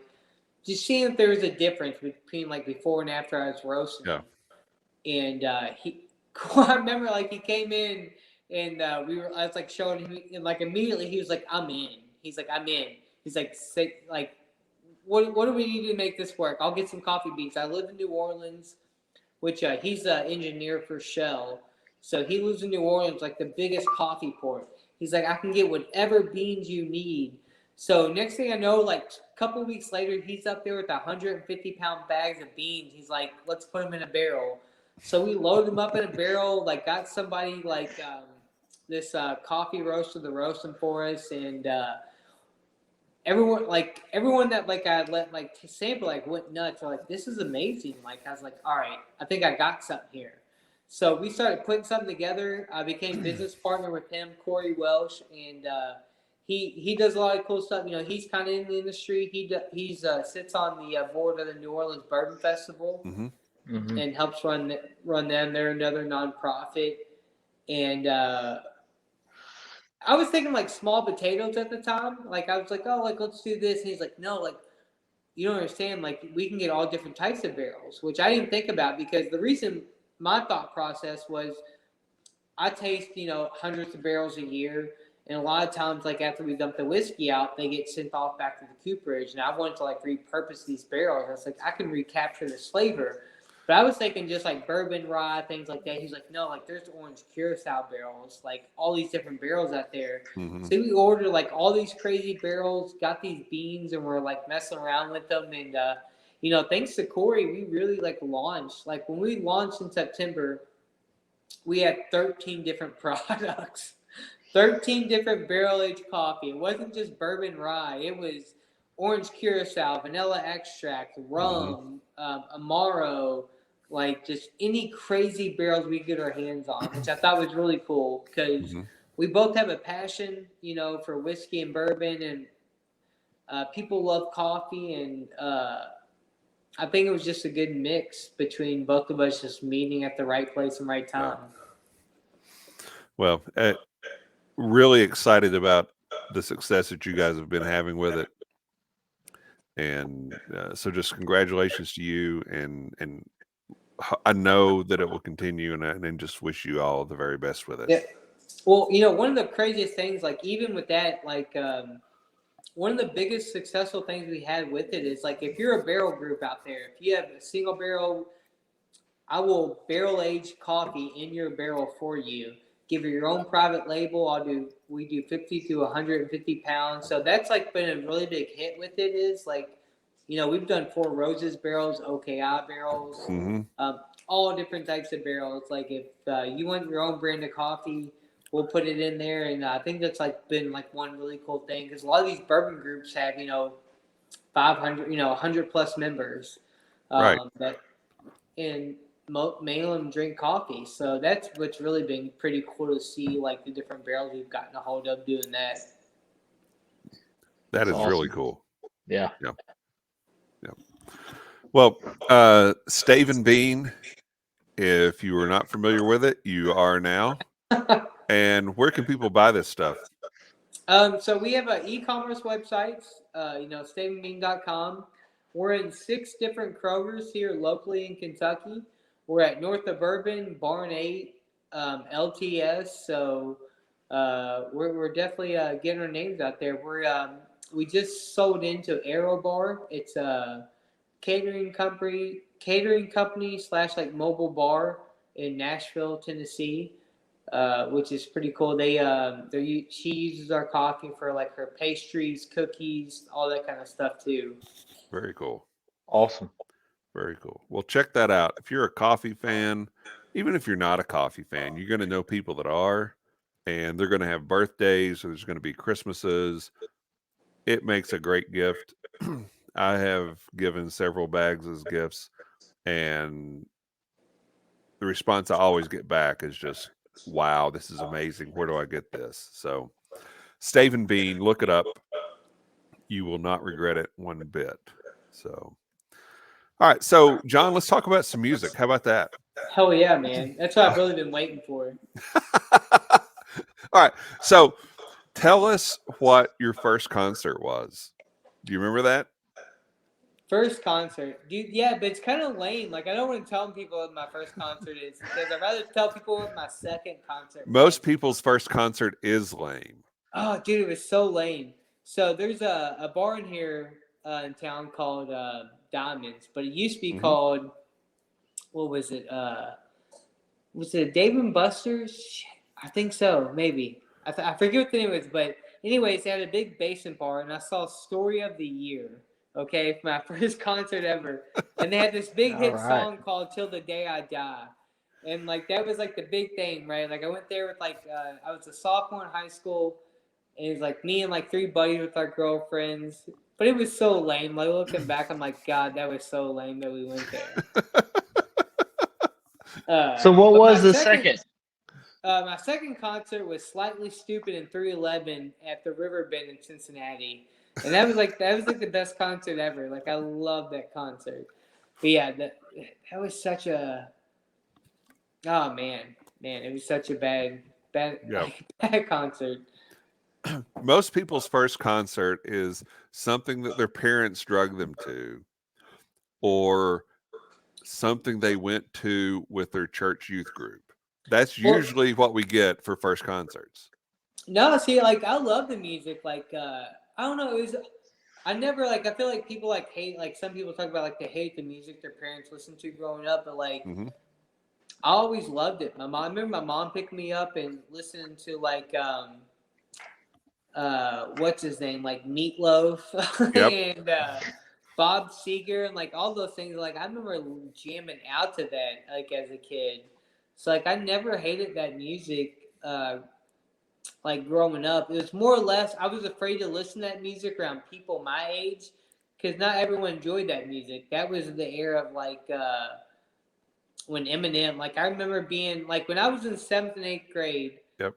just seeing if there was a difference between like before and after I was roasting them. And I remember like he came in and I was like showing him, and like immediately he was like, I'm in. He's like, I'm in. He's like, what do we need to make this work? I'll get some coffee beans. I live in New Orleans, which he's an engineer for Shell. So he lives in New Orleans, like the biggest coffee port. He's like, I can get whatever beans you need. So next thing I know, like a couple weeks later, he's up there with 150-pound bags of beans. He's like, let's put them in a barrel. So we loaded them up in a barrel, like got somebody like this coffee roaster to roast them for us. And everyone that like I let like sample like went nuts. They're like, this is amazing. Like, I was like, all right, I think I got something here. So we started putting something together. I became business partner with him, Corey Welsh, and he does a lot of cool stuff. You know, he's kind of in the industry. He's sits on the board of the New Orleans Bourbon Festival and helps run them. They're another nonprofit, and I was thinking like small potatoes at the time. Like I was like, oh, like let's do this. And he's like, no, like you don't understand. Like we can get all different types of barrels, which I didn't think about because the reason my thought process was I taste, you know, hundreds of barrels a year. And a lot of times, like after we dump the whiskey out, they get sent off back to the cooperage. And I wanted to like repurpose these barrels. I was like, I can recapture this flavor. But I was thinking just like bourbon, rye, things like that. He's like, no, like there's orange curacao barrels, like all these different barrels out there. So we ordered like all these crazy barrels, got these beans, and we're like messing around with them. And you know, thanks to Corey, we really like launched. Like when we launched in September, we had 13 different products, 13 different barrel aged coffee. It wasn't just bourbon rye. It was orange curacao, vanilla extract, rum, Amaro, like just any crazy barrels we could get our hands on, which I thought was really cool because we both have a passion, you know, for whiskey and bourbon, and people love coffee, and I think it was just a good mix between both of us just meeting at the right place and right time. Well, really excited about the success that you guys have been having with it. And so just congratulations to you. And I know that it will continue, and just wish you all the very best with it. Yeah. Well, you know, one of the craziest things, like even with that, like one of the biggest successful things we had with it is like if you're a barrel group out there, if you have a single barrel, I will barrel age coffee in your barrel for you. Give you your own private label. We do 50 to 150 pounds. So that's like been a really big hit with it is like, you know, we've done Four Roses barrels, OKI barrels, all different types of barrels. Like if you want your own brand of coffee, we'll put it in there. And I think that's like been like one really cool thing because a lot of these bourbon groups have, you know, 500, you know, 100 plus members. Right. And many of them drink coffee. So that's what's really been pretty cool to see, like the different barrels we've gotten a hold of doing that. That is awesome. really cool. Yeah. Well, Stave Bean, if you were not familiar with it, you are now. And where can people buy this stuff? So we have an e-commerce website, you know, stavebean.com. We're in 6 different Krogers here locally in Kentucky. We're at North of Bourbon, Barn 8, LTS. So we're definitely getting our names out there. We just sold into Aero Bar. It's a catering company / like mobile bar in Nashville, Tennessee, which is pretty cool. She uses our coffee for like her pastries, cookies, all that kind of stuff too. Very cool. Awesome. Very cool. Well, check that out. If you're a coffee fan, even if you're not a coffee fan, you're going to know people that are, and they're going to have birthdays, or there's going to be Christmases. It makes a great gift. I have given several bags as gifts, and the response I always get back is just, wow, this is amazing. Where do I get this? So Stave Bean, look it up. You will not regret it one bit. So, all right. So, John, let's talk about some music. How about that? Hell yeah, man. That's what I've really been waiting for. All right. So, tell us what your first concert was. Do you remember that? First concert, dude. Yeah, but it's kind of lame. Like I don't want to tell people what my first concert is because I'd rather tell people what my second concert was. Most people's first concert is lame. Oh, dude, it was so lame. So there's a bar in here in town called Diamonds, but it used to be called, what was it? Was it Dave and Buster's? Shit, I think so, maybe. I forget what the name was, but anyways, they had a big basement bar, and I saw Story of the Year. Okay, for my first concert ever, and they had this big hit song called "Till the Day I Die," and like that was like the big thing, right? Like I went there with like I was a sophomore in high school, and it was like me and like 3 buddies with our girlfriends. But it was so lame. Like looking back, I'm like, God, that was so lame that we went there. So what but was my the second? My second concert was Slightly Stupid in 311 at the Riverbend in Cincinnati, and that was like the best concert ever. Like I love that concert. But yeah, that was such a man, it was such a bad Yeah. bad concert. Most people's first concert is something that their parents drug them to, or something they went to with their church youth group. That's Well, usually what we get for first concerts. no, see, like I love the music. Like I don't know, it was. I never like. I feel like people like hate. Like some people talk about like they hate the music their parents listened to growing up, but like Hmm. I always loved it. I remember my mom picking me up and listening to like what's his name, like Meatloaf Yep. and Bob Seger and like all those things. Like I remember jamming out to that like as a kid. So like I never hated that music. Like growing up, it was more or less I was afraid to listen to that music around people my age because not everyone enjoyed that music. That was the era of like when Eminem. Like I remember being like when I was in 7th and 8th grade. Yep.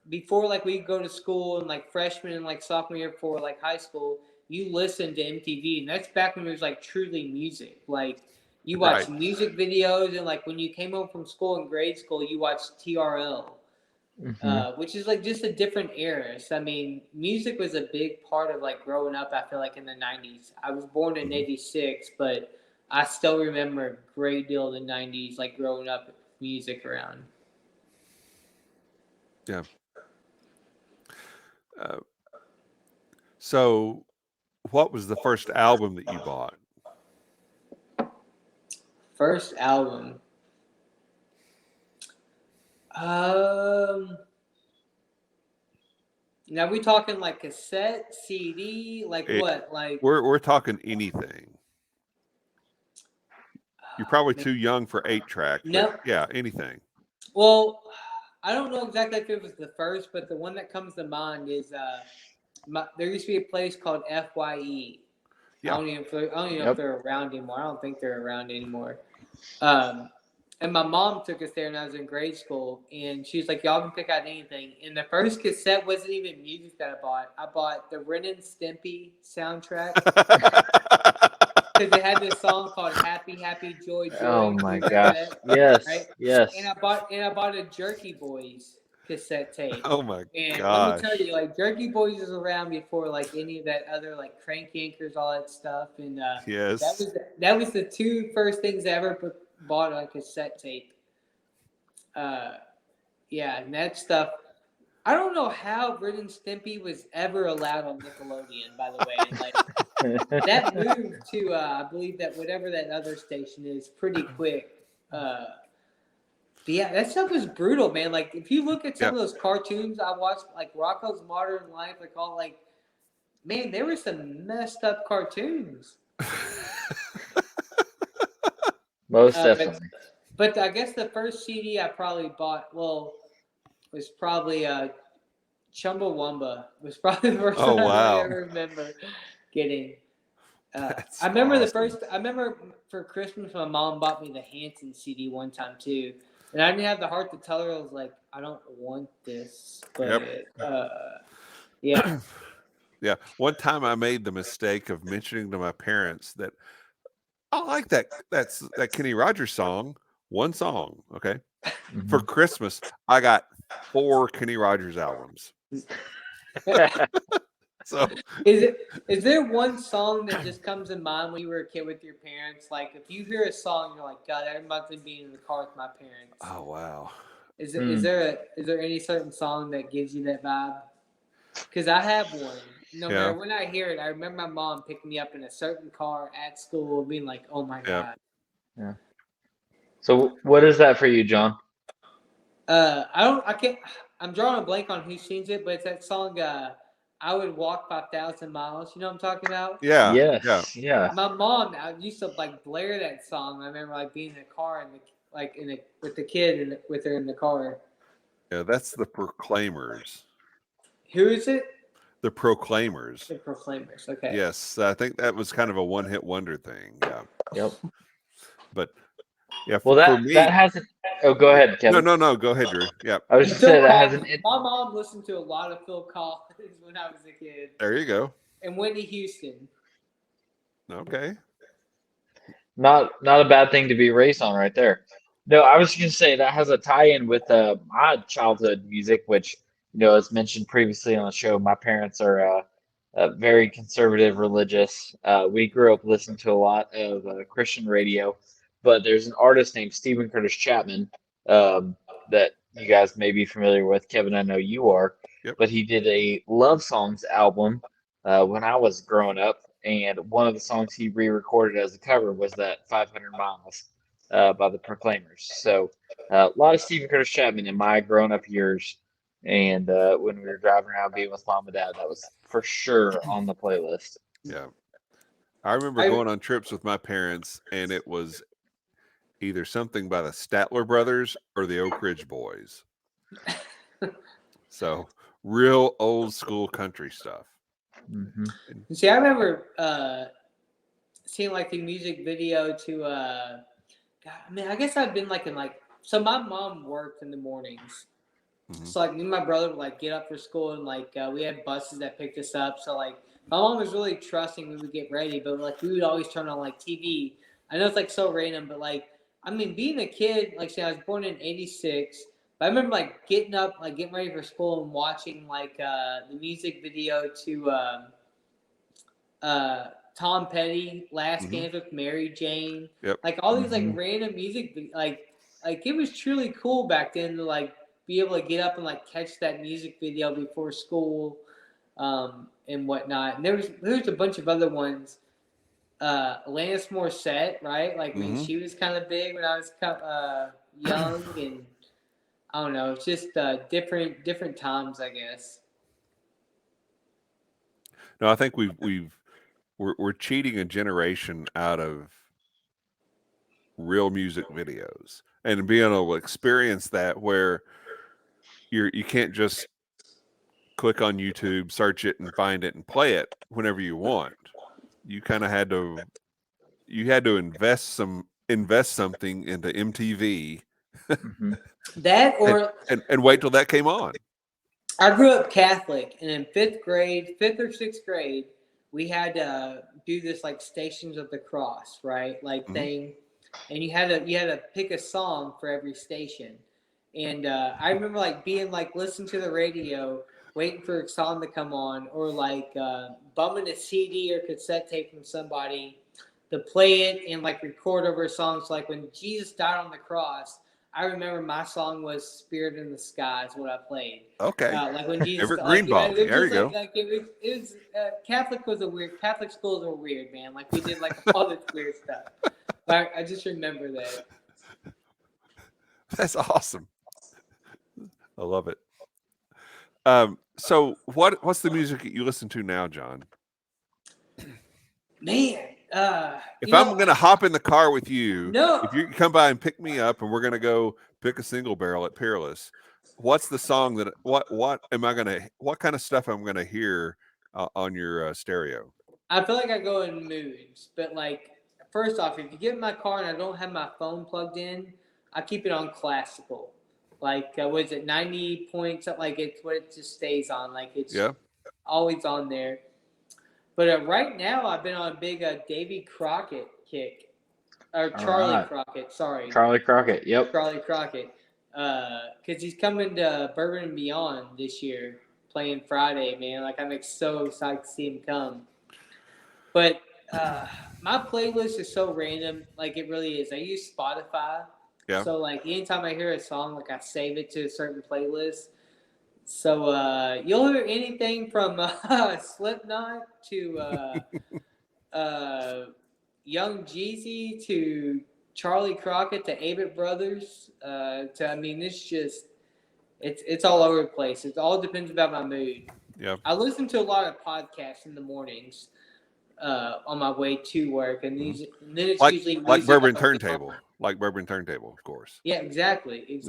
Before like we go to school and like freshman and like sophomore year for like high school, you listen to MTV, and that's back when it was like truly music. Like you watch Right. music videos, and like when you came home from school in grade school, you watched TRL. Which is like just a different era. So I mean, music was a big part of like growing up. I feel like in the '90s. I was born in '86, but I still remember a great deal of the '90s, like growing up with music around. Yeah. So, what was the first album that you bought? First album. Now we talking like cassette, CD, like what? Like We're talking anything. You're probably man. too young for 8-track, but No. yeah, anything. Well, I don't know exactly if it was the first, but the one that comes to mind is there used to be a place called FYE. Yeah. I don't even know Yep. if they're around anymore. I don't think they're around anymore. And my mom took us there when I was in grade school, and she was like, "Y'all can pick out anything." And the first cassette wasn't even music that I bought. I bought the Ren and Stimpy soundtrack because they had this song called "Happy Happy Joy Joy." Oh my Remember gosh! that? Yes, Right? yes. And I bought a Jerky Boys cassette tape. Oh my And gosh. let me tell you, like Jerky Boys was around before like any of that other like Crank Yankers, all that stuff. And Yes. that was the two first things I ever bought on cassette tape. Yeah, and that stuff. I don't know how Ren and Stimpy was ever allowed on Nickelodeon. By the way, like that moved to I believe that whatever that other station is pretty quick. But yeah, that stuff was brutal, man. Like if you look at some of those cartoons I watched, like Rocko's Modern Life, like all like, man, there were some messed up cartoons. Most definitely. But I guess the first CD I probably bought, was probably Chumbawamba. Was probably the first Oh, one wow. I ever remember getting. That's I remember awesome. I remember for Christmas my mom bought me the Hanson CD one time too, and I didn't have the heart to tell her. I was like, I don't want this, but yeah. Yeah. One time I made the mistake of mentioning to my parents that I like that Kenny Rogers song. One song, okay? For Christmas, I got 4 Kenny Rogers albums. So Is there one song that just comes in mind when you were a kid with your parents? Like if you hear a song, you're like, God, that reminds me of being in the car with my parents. oh wow. Is there any certain song that gives you that vibe? Because I have one. No matter when I hear it, I remember my mom picking me up in a certain car at school, being like, "Oh my God." Yeah. So what is that for you, John? I can't. I'm drawing a blank on who sings it, but it's that song. I would walk 5,000 miles. You know what I'm talking about? Yeah. Yes. Yeah. My mom, I used to like blare that song. I remember like being in the car and with the kid and with her in the car. Yeah, that's the Proclaimers. Who is it? The Proclaimers. The Proclaimers. Okay. Yes, I think that was kind of a one-hit wonder thing. Yeah. Yep. But Yeah, Well, for that me. hasn't. Oh, go ahead, Kevin. No. Go ahead, Drew. Yeah, I was And just Phil saying that Collins. hasn't. My mom listened to a lot of Phil Collins when I was a kid, there you go. and Whitney Houston. Okay. Not a bad thing to be raised on right there. No, I was going to say that has a tie-in with my childhood music, which as mentioned previously on the show, my parents are very conservative, religious. We grew up listening to a lot of Christian radio, but there's an artist named Stephen Curtis Chapman that you guys may be familiar with. Kevin, I know you are, Yep. but he did a love songs album when I was growing up. And one of the songs he re-recorded as a cover was that 500 Miles by the Proclaimers. So a lot of Stephen Curtis Chapman in my grown-up years. And when we were driving around being with mom and dad, that was for sure on the playlist. Yeah. I remember going on trips with my parents, and it was either something by the Statler Brothers or the Oak Ridge Boys. So real old school country stuff. Mm-hmm. See, I remember seeing like the music video to God, I mean, I guess I've been like in like so my mom worked in the mornings. Mhm. So like me and my brother would like get up for school and like we had buses that picked us up. So like my mom was really trusting we would get ready, but like we would always turn on like TV. I know it's like so random, but like I mean being a kid, like say I was born in '86. But I remember like getting up, like getting ready for school and watching like the music video to Tom Petty, Last Mhm. Dance with Mary Jane. Yep. Like all these like Mhm. random music, like it was truly cool back then to like be able to get up and like catch that music video before school, and whatnot. And there's a bunch of other ones. Alanis Morissette, right? Like I mean, Mhm. she was kind of big when I was young, and I don't know, it's just different times, I guess. No, I think we're cheating a generation out of real music videos and being able to experience that where you can't just click on YouTube, search it and find it and play it whenever you want. You kind of had to invest something into MTV Mhm. That and, or and wait till that came on. I grew up Catholic, and in fifth or sixth grade, we had to do this like Stations of the Cross, right? Like Mhm. thing, and you had to pick a song for every station. And I remember like being like listening to the radio, waiting for a song to come on, or like bumming a CD or cassette tape from somebody to play it and like record over songs. Like when Jesus died on the cross, I remember my song was "Spirit in the Sky" is what I played. Okay. Like when Jesus, Evergreen like Ball. it was There you just go. like it was Catholic schools were weird, man. Like we did like all this weird stuff. But I just remember that. That's awesome. I love it. So what's the music that you listen to now, John? Man, If I'm gonna hop in the car with you, no, if you come by and pick me up and we're gonna go pick a single barrel at Peerless, what's the song that what kind of stuff I'm gonna hear on your stereo? I feel like I go in moods, but like first off, if you get in my car and I don't have my phone plugged in, I keep it on classical. Like what is it, 90 points? Like it's what it just stays on. Like it's Yeah. always on there. But right now, I've been on a big Davy Crockett kick, or All Charlie right. Crockett. Sorry, Charlie Crockett. Yep. Charlie Crockett. Because he's coming to Bourbon and Beyond this year, playing Friday. Man, like I'm so excited to see him come. But my playlist is so random, like it really is. I use Spotify, Yeah. so like anytime I hear a song, like I save it to a certain playlist. So you'll hear anything from Slipknot to Young Jeezy to Charlie Crockett to Avett Brothers. To I mean, it's all over the place. It all depends about my mood. Yeah. I listen to a lot of podcasts in the mornings on my way to work, and and then it's usually Like music Bourbon I like Turntable. Like Bourbon Turntable, of course. Yeah, exactly.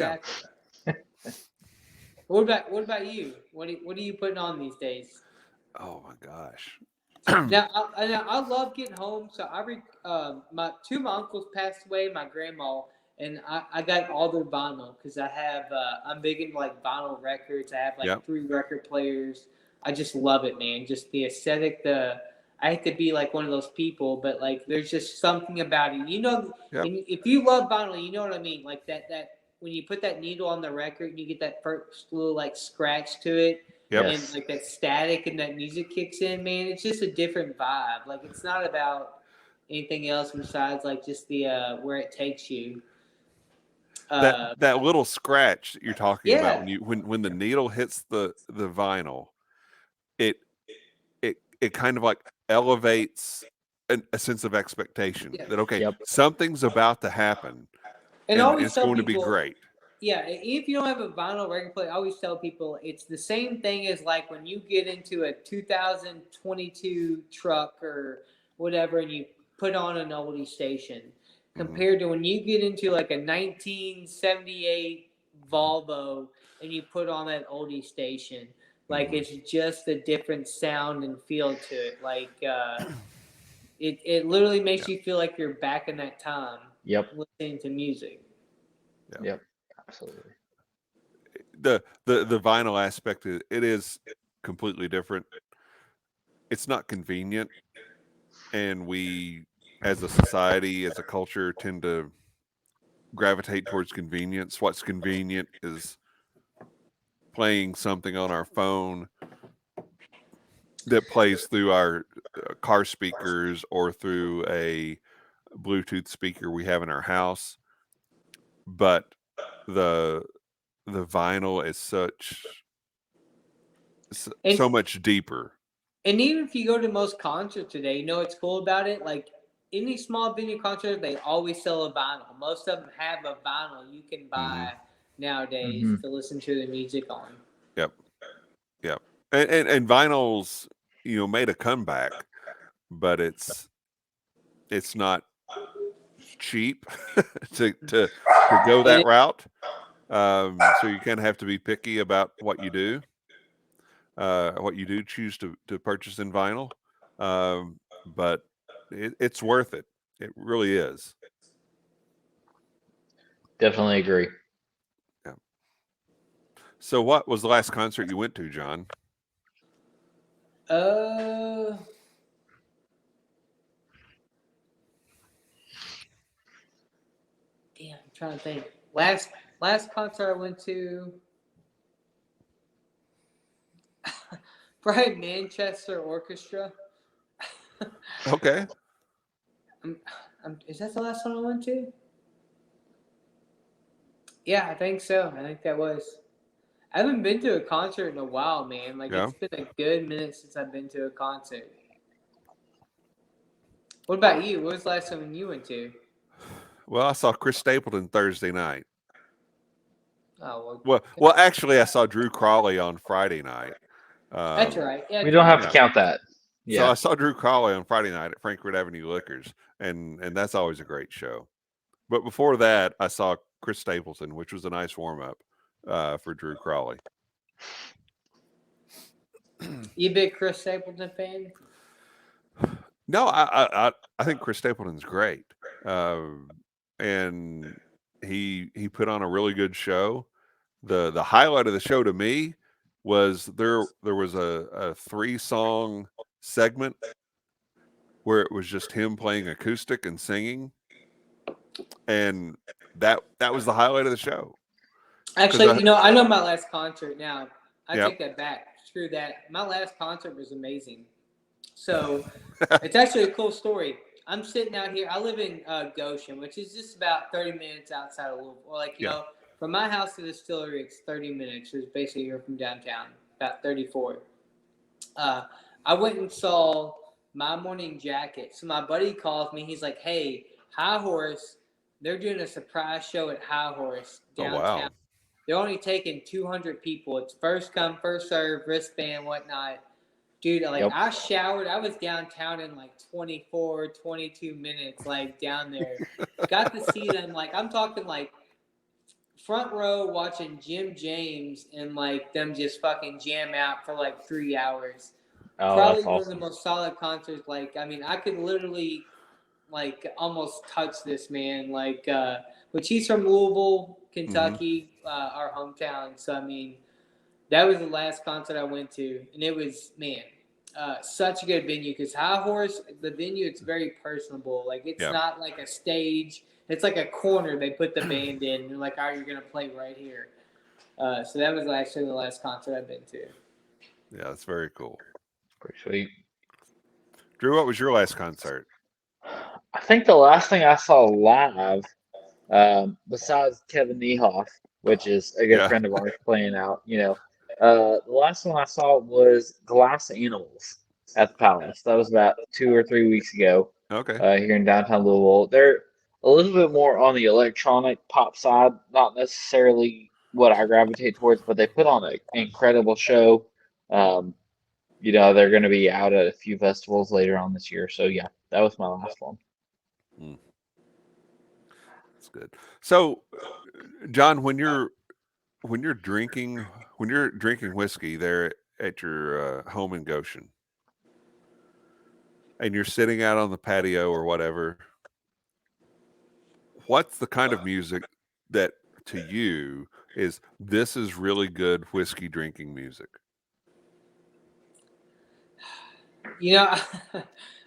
What about you? What are you putting on these days? Oh my gosh. Now I love getting home. So my two of my uncles passed away. My grandma, and I got all their vinyl because I have I'm big into like vinyl records. I have like Yep. 3 record players. I just love it, man. Just the aesthetic. I hate to be like one of those people, but like there's just something about it. Yep. And if you love vinyl, you know what I mean. Like that when you put that needle on the record, and you get that first little like scratch to it. Yep. And like that static and that music kicks in, man. It's just a different vibe. Like it's not about anything else besides like just the where it takes you. That little scratch that you're talking about Yeah. when the needle hits the vinyl, it kind of like elevates a sense of expectation Yeah. that okay, Yep. something's about to happen And I and always it's tell going to be people, great. yeah, if you don't have a vinyl record player, I always tell people it's the same thing as like when you get into a 2022 truck or whatever and you put on an oldie station compared to when you get into like a 1978 Volvo and you put on that oldie station. Like it's just a different sound and feel to it. Like it literally makes you feel like you're back in that time. Yep. Listening to music. Yep. Absolutely. The vinyl aspect it is completely different. It's not convenient, and we as a society, as a culture, tend to gravitate towards convenience. What's convenient is playing something on our phone that plays through our car speakers or through a Bluetooth speaker we have in our house. But the vinyl is so much deeper. And even if you go to most concerts today, you know what's cool about it? Like any small venue concert, they always sell a vinyl. Most of them have a vinyl you can buy nowadays to listen to the music on. Yep. And vinyls, made a comeback, but it's not cheap to go that route. So you kind of have to be picky about what you do. What you do choose to purchase in vinyl, but it's worth it. It really is. Definitely agree. Yeah. So, what was the last concert you went to, John? Damn, I'm trying to think. Last concert I went to. Probably Manchester Orchestra. Okay. Is that the last one I went to? Yeah, I think so. I think that was. I haven't been to a concert in a while, man. Like Yeah. it's been a good minute since I've been to a concert. What about you? What was the last time you went to? Well, I saw Chris Stapleton Thursday night. Oh well, actually, I saw Drew Crawley on Friday night. that's right. Yeah, We don't have to count that. Yeah. So I saw Drew Crawley on Friday night at Frankfurt Avenue Liquors, and that's always a great show. But before that, I saw Chris Stapleton, which was a nice warm up for Drew Crawley. You a big Chris Stapleton fan? No, I think Chris Stapleton's great, and he put on a really good show. The highlight of the show to me was there was a 3-song segment where it was just him playing acoustic and singing, and that was the highlight of the show. Actually, I know my last concert now. I take that back. Screw that. My last concert was amazing. So it's actually a cool story. I'm sitting out here. I live in Goshen, which is just about 30 minutes outside of Louisville. Like, you know, from my house to the distillery, it's 30 minutes. It's basically here from downtown, about 34. I went and saw My Morning Jacket. So my buddy calls me. He's like, hey, High Horse, they're doing a surprise show at High Horse downtown. Oh, wow. They're only taking 200 people. It's first come, first serve, wristband, whatnot. Dude, like I showered. I was downtown in like 24, 22 minutes, like down there. Got to see them. Like I'm talking like front row watching Jim James and like them just fucking jam out for like 3 hours. Oh, Probably that's one awesome. of the most solid concerts. Like, I mean, I could literally like almost touch this man. Like, which he's from Louisville, Kentucky, our hometown. So I mean, that was the last concert I went to, and it was such a good venue because High Horse, the venue, it's very personable. Like it's not like a stage; it's like a corner they put the band in. And they're like, "All right, you're gonna play right here." So that was actually the last concert I've been to. Yeah, that's very cool. Pretty sweet. Drew, what was your last concert? I think the last thing I saw live, besides Kevin Niehoff, which is a good friend of ours playing out, the last one I saw was Glass Animals at the Palace. That was about 2 or 3 weeks ago. Okay. Here in downtown Louisville. They're a little bit more on the electronic pop side, not necessarily what I gravitate towards, but they put on an incredible show. They're going to be out at a few festivals later on this year. So yeah, that was my last one. That's good. So, John, when you're drinking whiskey there at your home in Goshen, and you're sitting out on the patio or whatever, what's the kind of music that to you this is really good whiskey drinking music?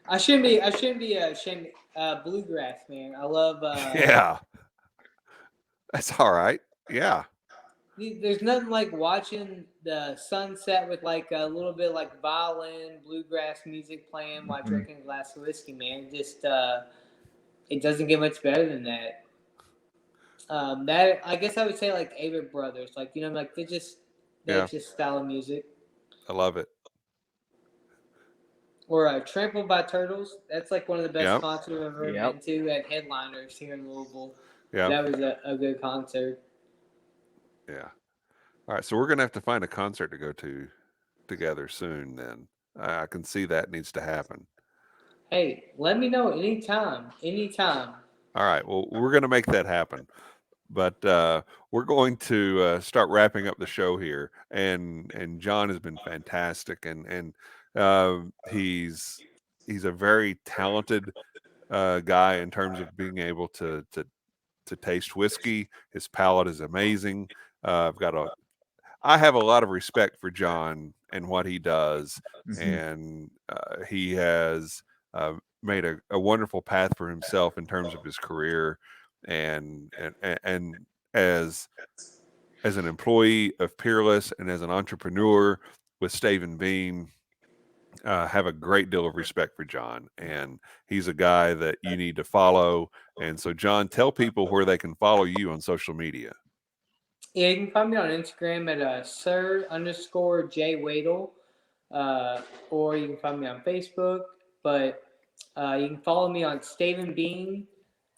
I shouldn't be ashamed. Bluegrass, man. I love. Yeah, that's all right. Yeah, there's nothing like watching the sunset with like a little bit like violin, bluegrass music playing while drinking a glass of whiskey, man. Just it doesn't get much better than that. That I guess I would say like Avett Brothers, like like that's just style of music. I love it. Or Trampled by Turtles. That's like one of the best concerts I've ever been to at Headliners here in Louisville. Yeah, that was a good concert. Yeah. All right, so we're gonna have to find a concert to go to together soon. Then I can see that needs to happen. Hey, let me know anytime. All right, well, we're gonna make that happen. But we're going to start wrapping up the show here, and John has been fantastic, and he's a very talented guy in terms of being able to taste whiskey. His palate is amazing. I have a lot of respect for John and what he does, and he has made a wonderful path for himself in terms of his career, and as an employee of Peerless and as an entrepreneur with Stave Bean. Have a great deal of respect for John, and he's a guy that you need to follow. And so, John, tell people where they can follow you on social media. Yeah, you can find me on Instagram at Sir_J Waddell, or you can find me on Facebook. But you can follow me on Stave Bean,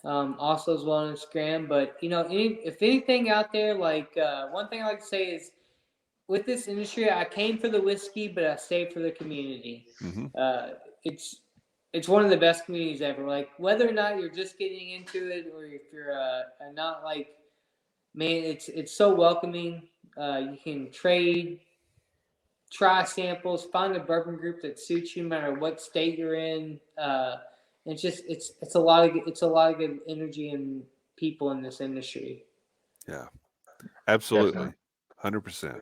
also as well on Instagram. But if anything out there, like one thing I like to say is, with this industry, I came for the whiskey, but I stayed for the community. It's one of the best communities ever. Like whether or not you're just getting into it, or if you're not like. Man, it's so welcoming. You can trade, try samples, find a bourbon group that suits you, no matter what state you're in. It's a lot of good energy and people in this industry. Yeah, absolutely, 100%.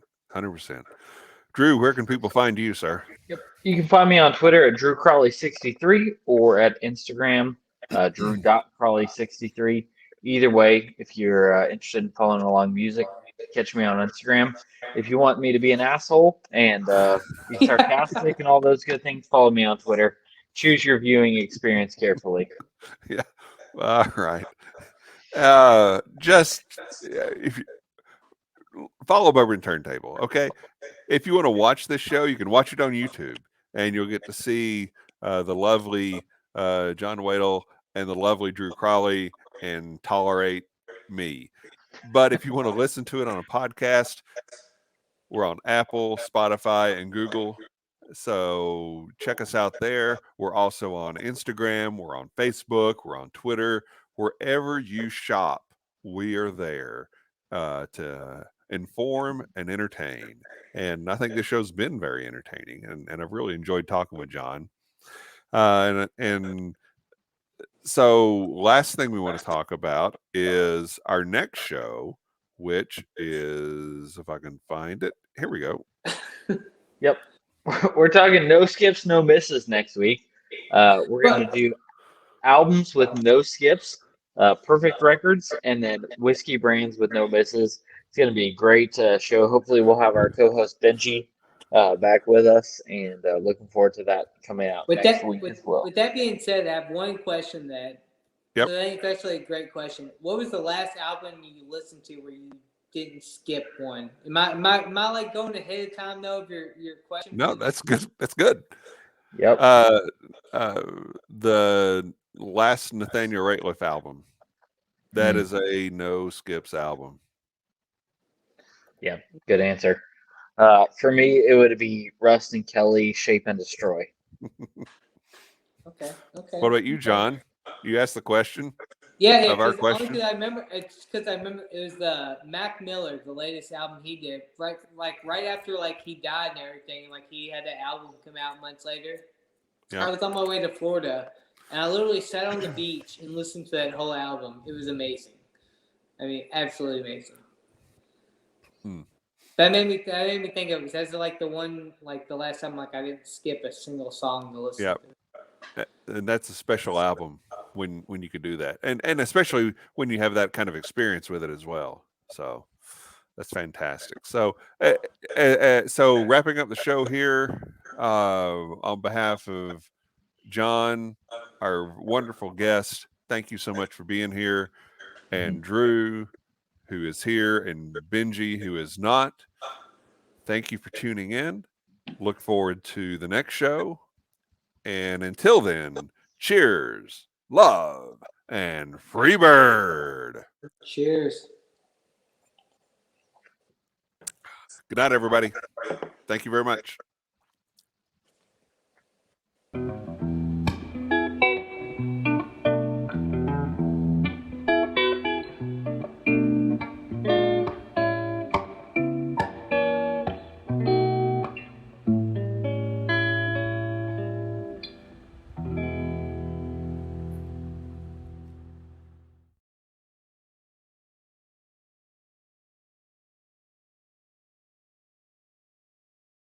Drew, where can people find you, sir? Yep, you can find me on Twitter at DrewCrawley63 or at Instagram Drew.Crawley63. Either way, if you're interested in following along music, catch me on Instagram. If you want me to be an asshole and be sarcastic and all those good things, follow me on Twitter. Choose your viewing experience carefully. Yeah. All right. If you follow Bourbon Turntable, okay? If you want to watch this show, you can watch it on YouTube, and you'll get to see the lovely John Waddell and the lovely Drew Crawley and tolerate me. But if you want to listen to it on a podcast, we're on Apple, Spotify, and Google. So check us out there. We're also on Instagram. We're on Facebook. We're on Twitter. Wherever you shop, we are there to inform and entertain. And I think this show's been very entertaining, and I've really enjoyed talking with John. And So last thing we want to talk about is our next show, which is, if I can find it, here we go. Yep. We're talking no skips, no misses next week. We're going to do albums with no skips, perfect records, and then whiskey brands with no misses. It's going to be a great show. Hopefully, we'll have our co-host Benji back with us, and looking forward to that coming out next week as well. With that being said, I have one question that. Yep. So I think that's actually a great question. What was the last album you listened to where you didn't skip one? Am I like going ahead of time though of your question? No, that's good. That's good. Yep. The last Nathaniel Rateliff album. That Mhm. is a no skips album. Yeah, good answer. For me, it would be Rust and Kelly, Shape and Destroy. Okay. What about you, John? You asked the question. Yeah, Of our because only question? because I remember it was the Mac Miller, the latest album he did, right after like he died and everything, like he had that album come out months later. Yeah. I was on my way to Florida, and I literally sat on the beach and listened to that whole album. It was amazing. I mean, absolutely amazing. That made me think of it. That's like the one, like the last time, like I didn't skip a single song to listen to. And that's a special album when you could do that, and especially when you have that kind of experience with it as well. So that's fantastic. So so wrapping up the show here, on behalf of John, our wonderful guest, thank you so much for being here, and Drew, who is here, and Benji, who is not. Thank you for tuning in. Look forward to the next show. And until then, cheers, love, and Freebird. Cheers. Good night, everybody. Thank you very much.